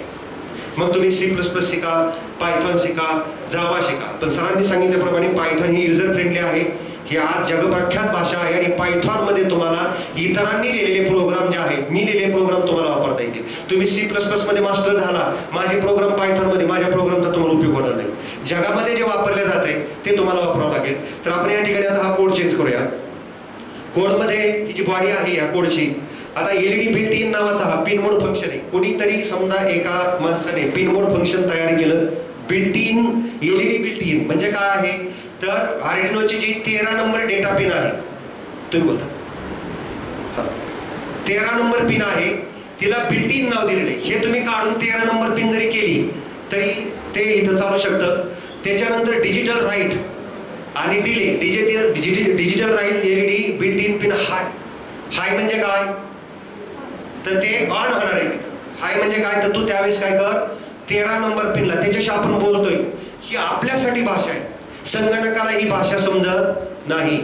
मग तुम्ही C++ शिका, पायथॉन शिका, जावा शिका. पण सरांनी सांगितल्याप्रमाणे पायथॉन ही युजर फ्रेंडली आहे, ही आज जगप्रख्यात भाषा आहे. आणि पायथॉन मध्ये तुम्हाला इतरांनी लिहिलेले प्रोग्राम जे आहेत, मी लिहिलेले प्रोग्राम तुम्हाला वापरता येतील. तुम्ही C++ मध्ये मास्टर झाला, माझे प्रोग्राम पायथॉन मध्ये, माझ्या प्रोग्रामचा तुम्हाला उपयोग होणार नाही. जगामध्ये जे वापरले जाते ते तुम्हाला वापरावं लागेल. तर आपण या ठिकाणी आता हा कोड चेंज करूया. कोडमध्ये ही जी बॉडी आहे या कोडची, आता LED बिल्ट इन नावाचा हा पिन मोड फंक्शन आहे. कोणीतरी समजा एका माणसाने पिन मोड फंक्शन तयार केलं, built in LED built in म्हणजे काय आहे? तर आर्डिनोची जी 13 नंबर डेटा पिन आहे, तुम्ही बोलता 13 नंबर पिन आहे, तिला बिल्ट इन नाव दिलेलं आहे. हे तुम्ही काढून 13 नंबर पिन जरी केली तरी ते इथं चालू शकतं. त्याच्यानंतर डिजिटल राईट आणि delay, digital write LED built in pin high म्हणजे काय? तर ते ऑन होणार आहे. हाय म्हणजे काय? तर तू त्यावेळेस काय कर, 13 नंबर पिनला, त्याच्याशी आपण बोलतोय, ही आपल्यासाठी भाषा आहे. संगणकाला ही भाषा समजत नाही.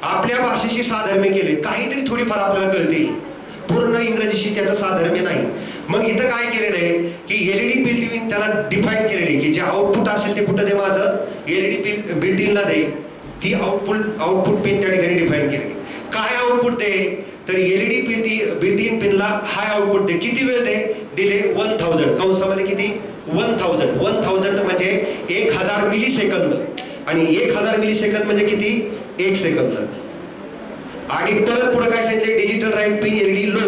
आपल्या भाषेशी साधर्म्य केले, काहीतरी थोडीफार आपल्याला कळते, पूर्ण इंग्रजीशी त्याचं साधर्म्य नाही. मग इथं काय केलेलं आहे की LED बिल्ट इन त्याला डिफाईन केलेलं आहे की जे आउटपुट असेल ते कुठं दे, माझं LED बिल्ट इनला दे. ती आउटपुट पिन त्या ठिकाणी डिफाईन केलेली. काय आउटपुट दे? तर LED बिल्ट इन पिनला हाय आउटपुट दे. किती वेळ दे? डिले 1000, कंसामध्ये किती? 1000 म्हणजे 1000 मिली सेकंद, आणि 1000 मिली सेकंद म्हणजे किती? 1 सेकंद. आणि परत पुढे काय सांगितलं? Digital write pin LED low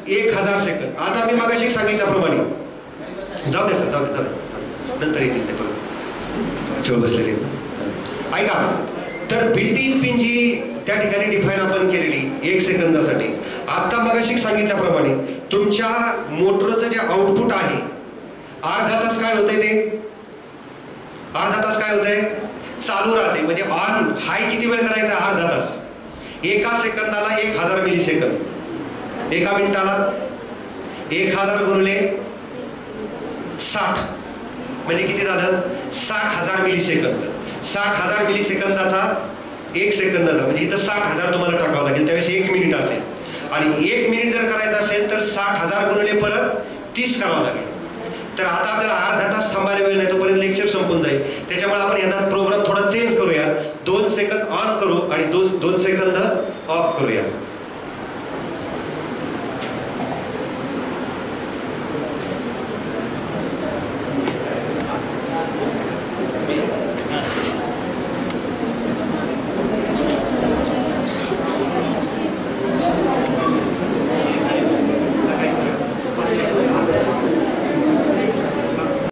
1000 second. आता मी मगाशी सांगितल्याप्रमाणे, जाऊ दे सर, जाऊ दे, नंतर येतील ते पण बसलेले. ऐका, तर बिल्ट इन पिन जी त्या ठिकाणी डिफाईन आपण केलेली 1 सेकंदासाठी. आता मगाशी सांगितल्याप्रमाणे तुमच्या मोटरचं जे आउटपुट आहे, अर्धा तास काय होतंय? ते अर्धा तास काय होतंय? चालू राहते. म्हणजे ऑन हाय किती वेळ करायचा? अर्धा तास. एका सेकंदाला 1000 मिली सेकंद, एका मिनिटाला 1000 गुणिले 60 म्हणजे किती झालं? 60,000 मिली सेकंद. 60,000 मिली सेकंदाचा 1 सेकंदाचा म्हणजे इथं 60,000 तुम्हाला टाकावं लागेल. त्यावेळेस 1 मिनिट असेल, आणि 1 मिनिट जर करायचं असेल तर 60,000 गुणिले परत 30 करावं लागेल. तर आता आपल्याला अर्धा तास थांबायला वेळ नाही, तोपर्यंत लेक्चर संपून जाईल. त्याच्यामुळे आपण याचा प्रोग्राम थोडा चेंज करूया. 2 सेकंद ऑन करू आणि 2 सेकंद ऑफ करूया.